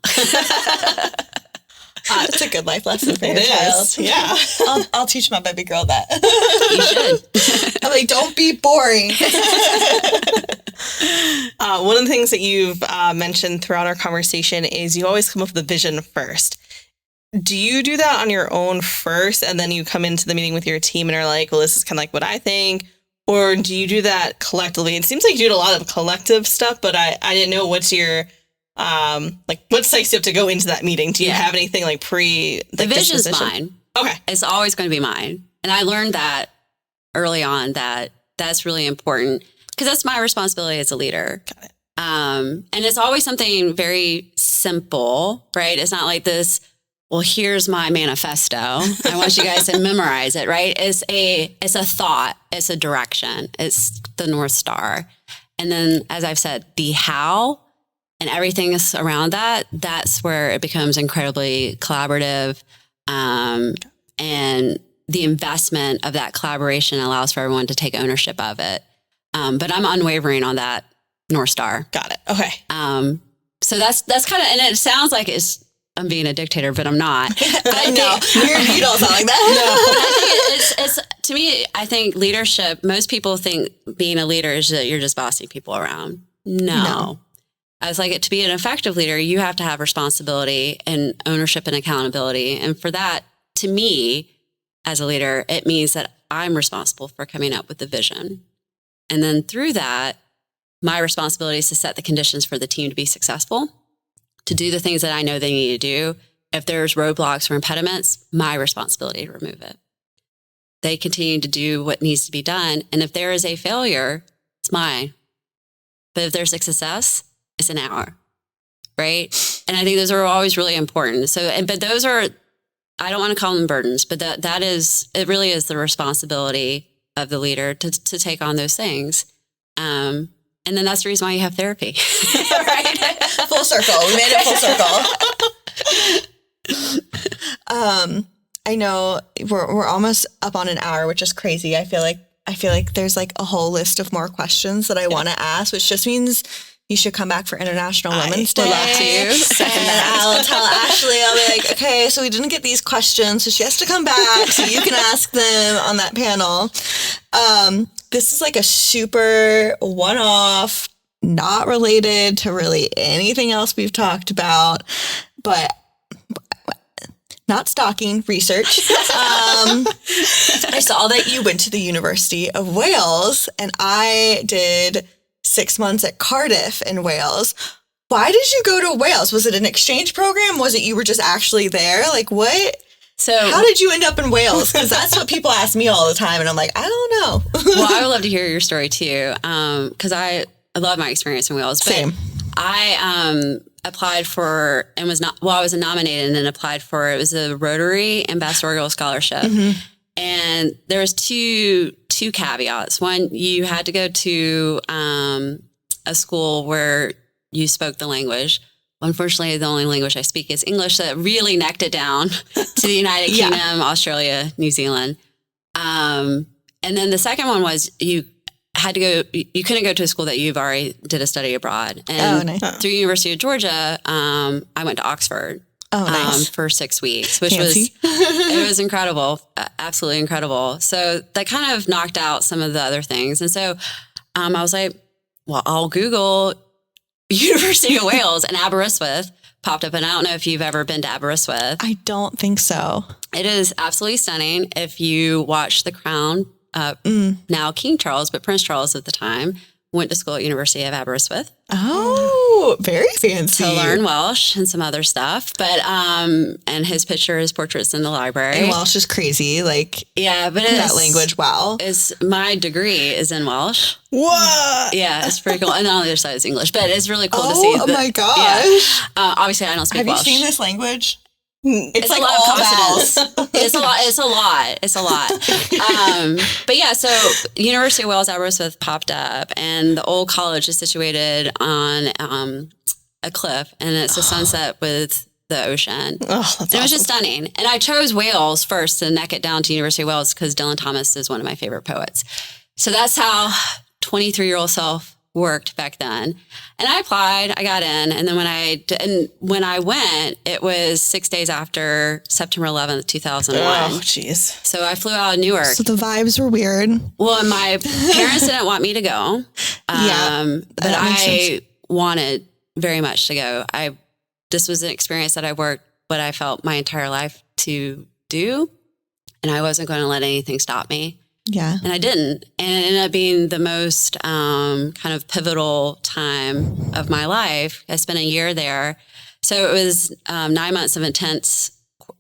It's a good life lesson for your child. Yeah. I'll teach my baby girl that. You should. I'm like, don't be boring. One of the things that you've mentioned throughout our conversation is you always come up with a vision first. Do you do that on your own first and then you come into the meeting with your team and are like, well, this is kind of like what I think? Or do you do that collectively? It seems like you do a lot of collective stuff, but I didn't know what's your... what steps you have to go into that meeting? Do you have anything like the vision's mine. Okay. It's always going to be mine. And I learned that early on that's really important because that's my responsibility as a leader. Got it. And it's always something very simple, right? It's not like this, well, here's my manifesto. I want you guys to memorize it, right? It's a thought, it's a direction, it's the North Star. And then, as I've said, the how and everything is around that, that's where it becomes incredibly collaborative. And the investment of that collaboration allows for everyone to take ownership of it. But I'm unwavering on that North Star. Got it. Okay. So that's kind of, and it sounds like I'm being a dictator, but I'm not. But I know. You don't sound like that. No. I think it's to me, I think leadership, most people think being a leader is that you're just bossing people around. No. I was like, to be an effective leader, you have to have responsibility and ownership and accountability. And for that, to me, as a leader, it means that I'm responsible for coming up with the vision. And then through that, my responsibility is to set the conditions for the team to be successful, to do the things that I know they need to do. If there's roadblocks or impediments, my responsibility to remove it. They continue to do what needs to be done. And if there is a failure, it's mine. But if there's a success, it's an hour, right? And I think those are always really important. So, but those are, I don't want to call them burdens, but that is, it really is the responsibility of the leader to take on those things. And then that's the reason why you have therapy, right? Full circle. We made it full circle. I know we're almost up on an hour, which is crazy. I feel like there's like a whole list of more questions that I want to ask, which just means you should come back for International Women's Day. Would love to. And I'll tell Ashley, I'll be like, okay, so we didn't get these questions, so she has to come back so you can ask them on that panel. This is like a super one-off, not related to really anything else we've talked about, but not stalking, research. I saw that you went to the University of Wales, and I did 6 months at Cardiff in Wales. Why did you go to Wales? Was it an exchange program? Was it you were just actually there? Like what? So how did you end up in Wales? Because that's what people ask me all the time, and I'm like, I don't know. Well, I would love to hear your story too, because I love my experience in Wales. But Same. I applied for and I was nominated and then applied for, it was a Rotary Ambassadorial Scholarship. Mm-hmm. And there was two caveats. One, you had to go to a school where you spoke the language. Unfortunately, the only language I speak is English, so it really necked it down to the United Kingdom, Australia, New Zealand. And then the second one was you couldn't go to a school that you've already did a study abroad. And through University of Georgia, I went to Oxford for 6 weeks, which it was incredible, absolutely incredible. So that kind of knocked out some of the other things. And so I was like, well, I'll Google University of Wales, and Aberystwyth popped up. And I don't know if you've ever been to Aberystwyth. I don't think so. It is absolutely stunning. If you watch The Crown, now King Charles, but Prince Charles at the time, went to school at University of Aberystwyth. Oh, very fancy. To learn Welsh and some other stuff. But, and his portraits in the library. And Welsh is crazy. Like, yeah, but that language, wow. My degree is in Welsh. What? Yeah, it's pretty cool. And on the other side is English, but it's really cool to see. Oh my gosh. Yeah. Obviously, I don't speak Welsh. Have you seen this language? It's like a lot of consonants. It's a lot. But yeah, so University of Wales Aberystwyth popped up, and the old college is situated on a cliff, and it's a sunset with the ocean. Oh, that's It was just stunning. And I chose Wales first to neck it down to University of Wales because Dylan Thomas is one of my favorite poets. So that's how 23-year-old self worked back then. And I applied, I got in. And then when I went, it was 6 days after September 11th, 2001. Oh, jeez. So I flew out of Newark. So the vibes were weird. Well, my parents didn't want me to go. But I wanted very much to go. This was an experience that I worked what I felt my entire life to do. And I wasn't going to let anything stop me. Yeah. And I didn't. And it ended up being the most kind of pivotal time of my life. I spent a year there. So it was 9 months of intense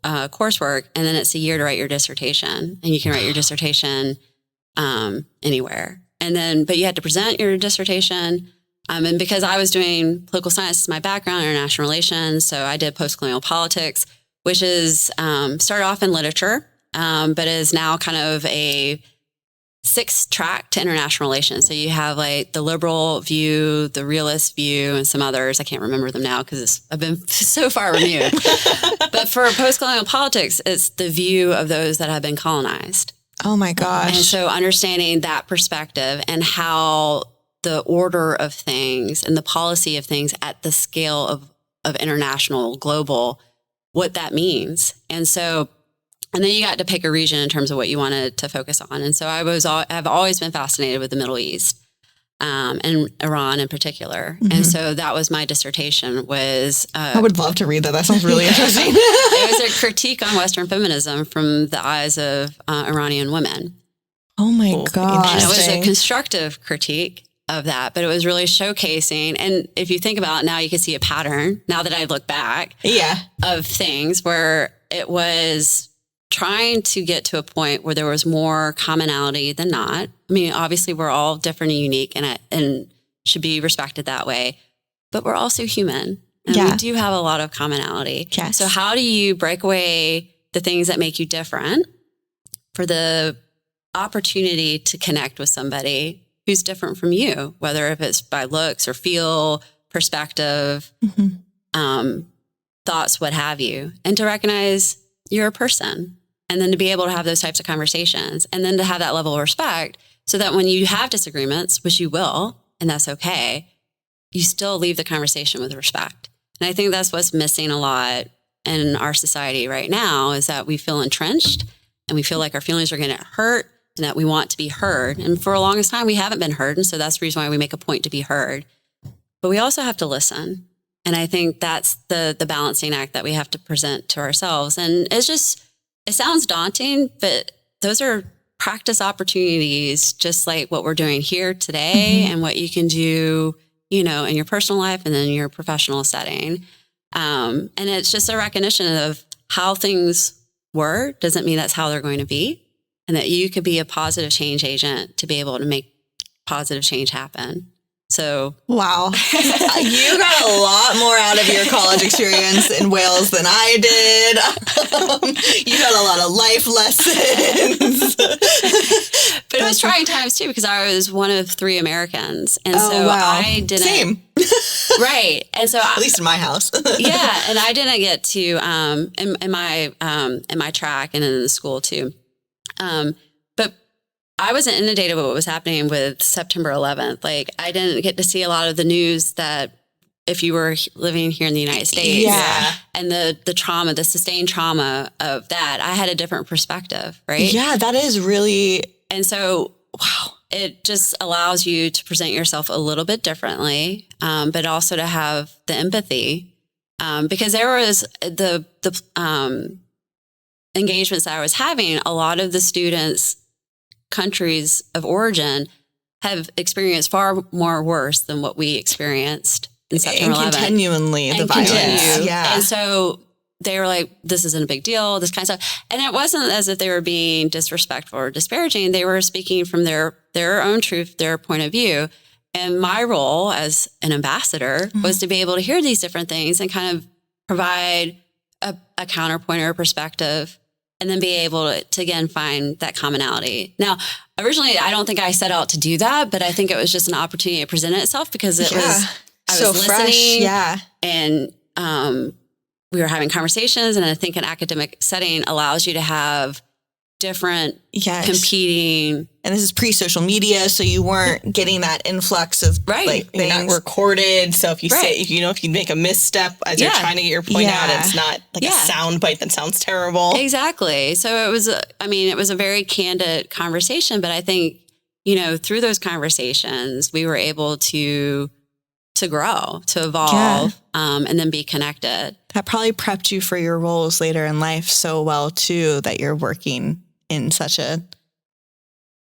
coursework, and then it's a year to write your dissertation. And you can write your dissertation anywhere. And then, but you had to present your dissertation. And because I was doing political science as my background, international relations, so I did post-colonial politics, which is started off in literature, but is now kind of a 6-track to international relations. So you have like the liberal view, the realist view, and some others. I can't remember them now because I've been so far removed. But for post-colonial politics, it's the view of those that have been colonized. Oh my gosh. And so understanding that perspective and how the order of things and the policy of things at the scale of international, global, what that means. And so and then you got to pick a region in terms of what you wanted to focus on. And so I've always been fascinated with the Middle East and Iran in particular. Mm-hmm. And so that was my dissertation was... I would love to read that. That sounds really interesting. It was a critique on Western feminism from the eyes of Iranian women. Oh my gosh. And it was a constructive critique of that, but it was really showcasing. And if you think about it now, you can see a pattern now that I look back of things where it was trying to get to a point where there was more commonality than not. I mean, obviously we're all different and unique and should be respected that way, but we're also human and we do have a lot of commonality. Yes. So how do you break away the things that make you different for the opportunity to connect with somebody who's different from you, whether if it's by looks or feel, perspective, thoughts, what have you, and to recognize you're a person. And then to be able to have those types of conversations and then to have that level of respect so that when you have disagreements, which you will, and that's okay, you still leave the conversation with respect. And I think that's what's missing a lot in our society right now is that we feel entrenched and we feel like our feelings are going to hurt and that we want to be heard. And for the longest time, we haven't been heard. And so that's the reason why we make a point to be heard. But we also have to listen. And I think that's the balancing act that we have to present to ourselves. And it's just, it sounds daunting, but those are practice opportunities, just like what we're doing here today and what you can do, you know, in your personal life and then your professional setting. And it's just a recognition of how things were doesn't mean that's how they're going to be, and that you could be a positive change agent to be able to make positive change happen. So, wow, you got a lot more out of your college experience in Wales than I did. You got a lot of life lessons. But it was trying times too, because I was one of 3 Americans. And I didn't. Same. Right. And so at least in my house. Yeah. And I didn't get to, in my track and in the school too. But I wasn't inundated with what was happening with September 11th. Like, I didn't get to see a lot of the news that if you were living here in the United States and the trauma, the sustained trauma of that, I had a different perspective, right? Yeah, that is really. And so, wow, it just allows you to present yourself a little bit differently, but also to have the empathy, because there was the engagements that I was having, a lot of the students' countries of origin have experienced far more worse than what we experienced in September 11th. Continually the violence. Yeah. And so they were like, this isn't a big deal, this kind of stuff. And it wasn't as if they were being disrespectful or disparaging. They were speaking from their own truth, their point of view. And my role as an ambassador was to be able to hear these different things and kind of provide a counterpoint or a perspective, and then be able to again, find that commonality. Now, originally, I don't think I set out to do that, but I think it was just an opportunity to present itself because I was so listening. Fresh. Yeah. And we were having conversations, and I think an academic setting allows you to have different competing. And this is pre-social media, so you weren't getting that influx of like You're not recorded. So if you say, if you make a misstep as you're trying to get your point out, it's not like a sound bite that sounds terrible. Exactly. So it was, it was a very candid conversation, but I think, through those conversations, we were able to grow, to evolve, and then be connected. That probably prepped you for your roles later in life so well too, that you're working in such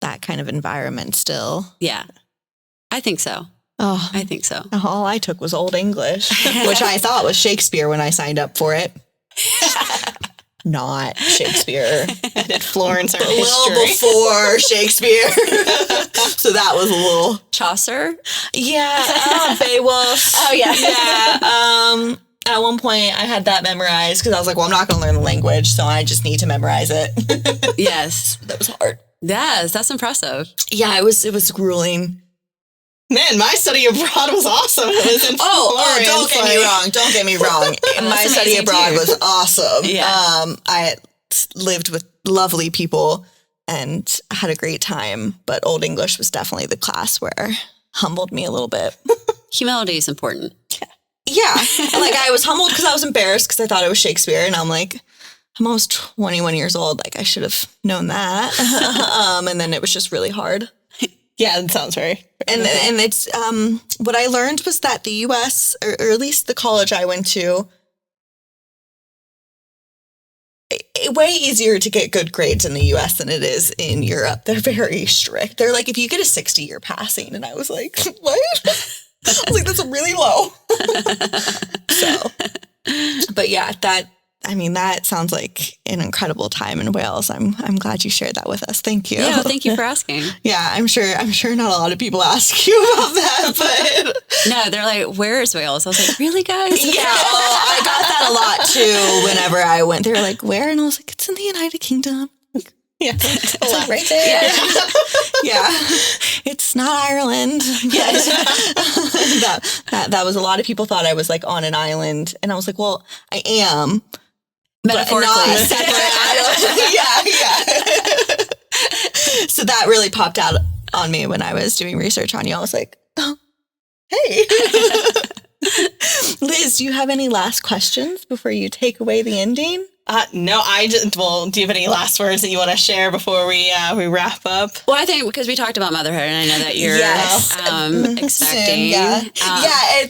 that kind of environment still. Yeah, I think so. Oh, I think so. All I took was Old English, which I thought was Shakespeare when I signed up for it. Not Shakespeare. I did Florence Art a History. little before Shakespeare. So that was a little Chaucer. Yeah, Beowulf. Oh yeah. Yeah. At one point I had that memorized because I was like, well, I'm not going to learn the language, so I just need to memorize it. Yes. That was hard. Yes, that's impressive. Yeah, it was grueling. Man, my study abroad was awesome. It was in Florence. Don't get me wrong. Don't get me wrong. My study abroad was awesome. Yeah. I lived with lovely people and had a great time, but Old English was definitely the class where humbled me a little bit. Humility is important. Yeah. Like I was humbled because I was embarrassed because I thought it was Shakespeare, and I'm like, I'm almost 21 years old. Like I should have known that. And then it was just really hard. Yeah, that sounds very. And it's what I learned was that the U.S. or at least the college I went to, way easier to get good grades in the U.S. than it is in Europe. They're very strict. They're like, if you get a 60, you're passing. And I was like, what? I was like, that's really low. So, but yeah, that sounds like an incredible time in Wales. I'm glad you shared that with us. Thank you. Yeah, thank you for asking. Yeah, I'm sure not a lot of people ask you about that, but no, they're like, where is Wales? I was like, really, guys? Yeah, I got that a lot too whenever I went. They were like, where? And I was like, it's in the United Kingdom. Yeah, right there. Yeah. It's not Ireland. Yes. that was a lot of people thought I was like on an island, and I was like, well, I am, Metaphorically. Not separate. Yeah. So that really popped out on me when I was doing research on you. I was like, oh, hey. Liz, do you have any last questions before you take away the ending? No, do you have any last words that you want to share before we wrap up? Well, I think because we talked about motherhood, and I know that you're expecting. Soon,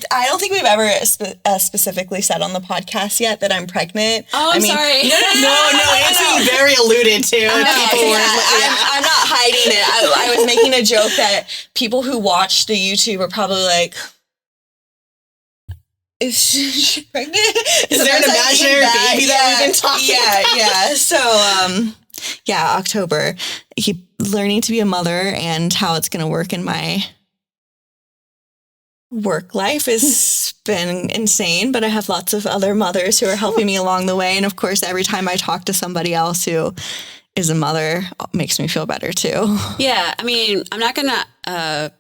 I don't think we've ever specifically said on the podcast yet that I'm pregnant. Oh, I'm sorry. No, it's been very alluded to. I'm not hiding it. I was making a joke that people who watch the YouTube are probably like, is she pregnant? Is there an imaginary baby that we've been talking about? Yeah. So, October. Keep learning to be a mother, and how it's going to work in my work life has been insane, but I have lots of other mothers who are helping me along the way. And of course, every time I talk to somebody else who is a mother, it makes me feel better too. Yeah. I mean, I'm not going to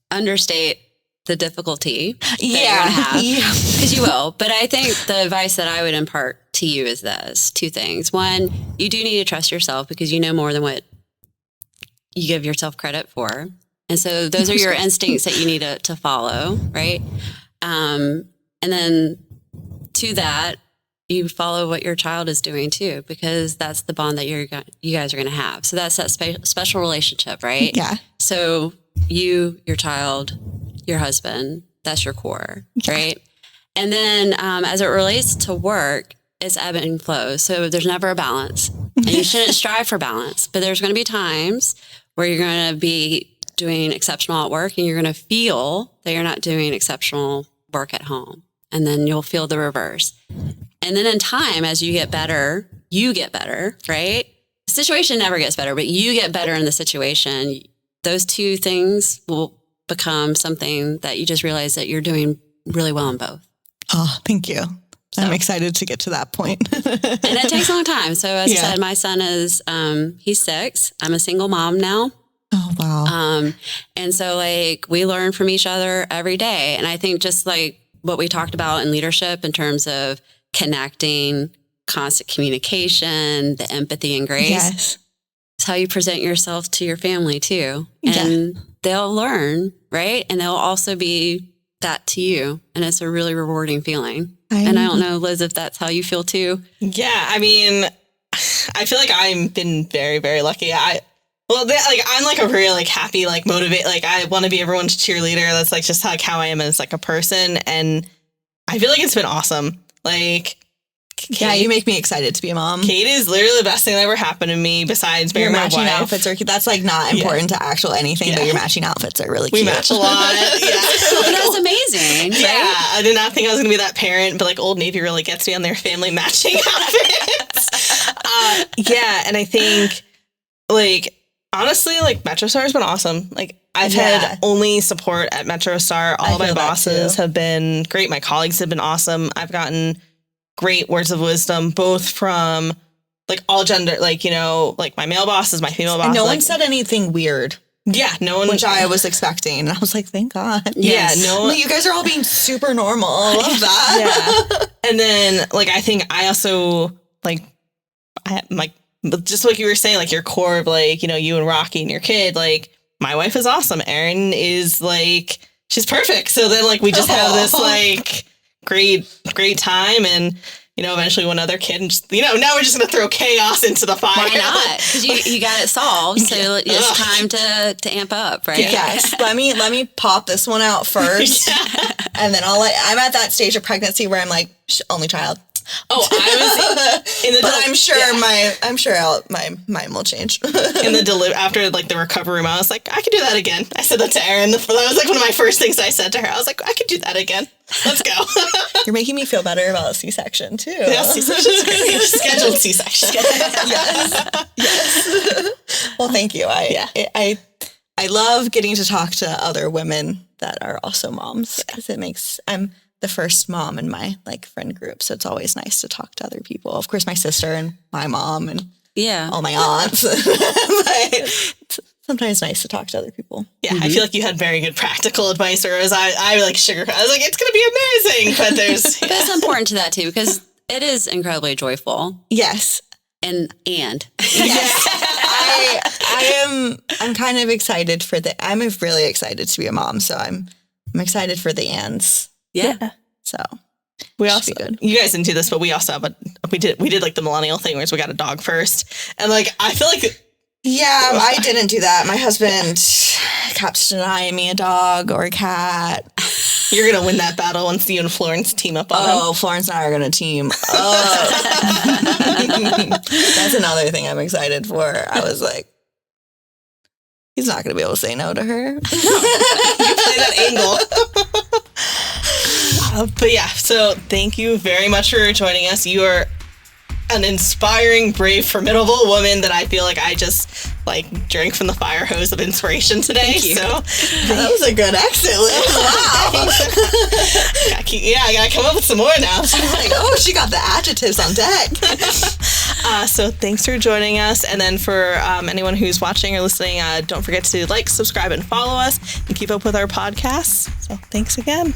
understate the difficulty that you're going to have, because you will. But I think the advice that I would impart to you is this: two things. One, you do need to trust yourself, because you know more than what you give yourself credit for. And so those are your instincts that you need to follow, right? And then to that, you follow what your child is doing too, because that's the bond that you guys are going to have. So that's that special relationship, right? Yeah. So you, your child, your husband, that's your core, right? And then as it relates to work, it's ebb and flow. So there's never a balance, and you shouldn't strive for balance, but there's going to be times where you're going to be doing exceptional at work, and you're going to feel that you're not doing exceptional work at home. And then you'll feel the reverse. And then in time, as you get better, right? The situation never gets better, but you get better in the situation. Those two things will become something that you just realize that you're doing really well in both. Oh, thank you. So, I'm excited to get to that point. And it takes a long time. So as I said, my son is, he's 6. I'm a single mom now. Oh, wow. And so we learn from each other every day. And I think just like what we talked about in leadership in terms of connecting, constant communication, the empathy and grace. Yes. It's how you present yourself to your family too. And they'll learn, right? And they'll also be that to you. And it's a really rewarding feeling. And I don't know, Liz, if that's how you feel too. Yeah. I mean, I feel like I've been very, very lucky. I'm like a really happy, motivate, I want to be everyone's cheerleader. That's just how I am as a person. And I feel like it's been awesome. Kate, you make me excited to be a mom. Kate is literally the best thing that ever happened to me besides being my wife. Matching outfits that's not important to actual anything, but your matching outfits are really cute. We match a lot. But that's amazing. Right? Yeah. I did not think I was going to be that parent, but Old Navy really gets me on their family matching outfits. And I think honestly, MetroStar has been awesome. I've had only support at MetroStar. All of my bosses have been great. My colleagues have been awesome. I've gotten great words of wisdom, both from all gender, my male bosses, my female bosses. And no one said anything weird. Yeah, no one. Which I was expecting. And I was like, thank God. Yes. Yeah, you guys are all being super normal. I love that. Yeah. And then, I think I also, just like you were saying, your core of, you and Rocky and your kid, my wife is awesome. Erin is, she's perfect. So then, we just have this, great time, and eventually one other kid, and just now we're just gonna throw chaos into the fire. Why not? Because you got it solved, so it's time to amp up, right? Yes. let me pop this one out first, and then I'm at that stage of pregnancy where I'm only child. Oh, I was in the. But I'm sure my mind will change. In the after the recovery room, I was like, I could do that again. I said that to Erin. That was one of my first things I said to her. I was like, I could do that again. Let's go. You're making me feel better about a C-section too. Yeah, C-section's great. Scheduled C-section. Yes. Well, thank you. I love getting to talk to other women that are also moms, because I'm the first mom in my friend group. So it's always nice to talk to other people. Of course, my sister and my mom and all my aunts. It's sometimes nice to talk to other people. Yeah. Mm-hmm. I feel like you had very good practical advice, whereas I sugarcoat. I was like, it's going to be amazing. But but it's important to that too, because it is incredibly joyful. Yes. And Yes. I'm kind of excited I'm really excited to be a mom. So I'm excited for the ands. Yeah. So we also, you guys didn't do this, but we also have we did like the millennial thing where we got a dog first. And like, I feel like. Yeah, I didn't do that. My husband kept denying me a dog or a cat. You're going to win that battle once you and Florence team up on him. Oh, Florence and I are going to team up. That's another thing I'm excited for. I was like, he's not going to be able to say no to her. You play that angle. But yeah, so thank you very much for joining us. You are an inspiring, brave, formidable woman that I feel like I just like drank from the fire hose of inspiration today. Thank you. So that was a good exit. Wow. I gotta come up with some more now. Like, oh, she got the adjectives on deck. So thanks for joining us. And then for anyone who's watching or listening, don't forget to like, subscribe, and follow us and keep up with our podcasts. So thanks again.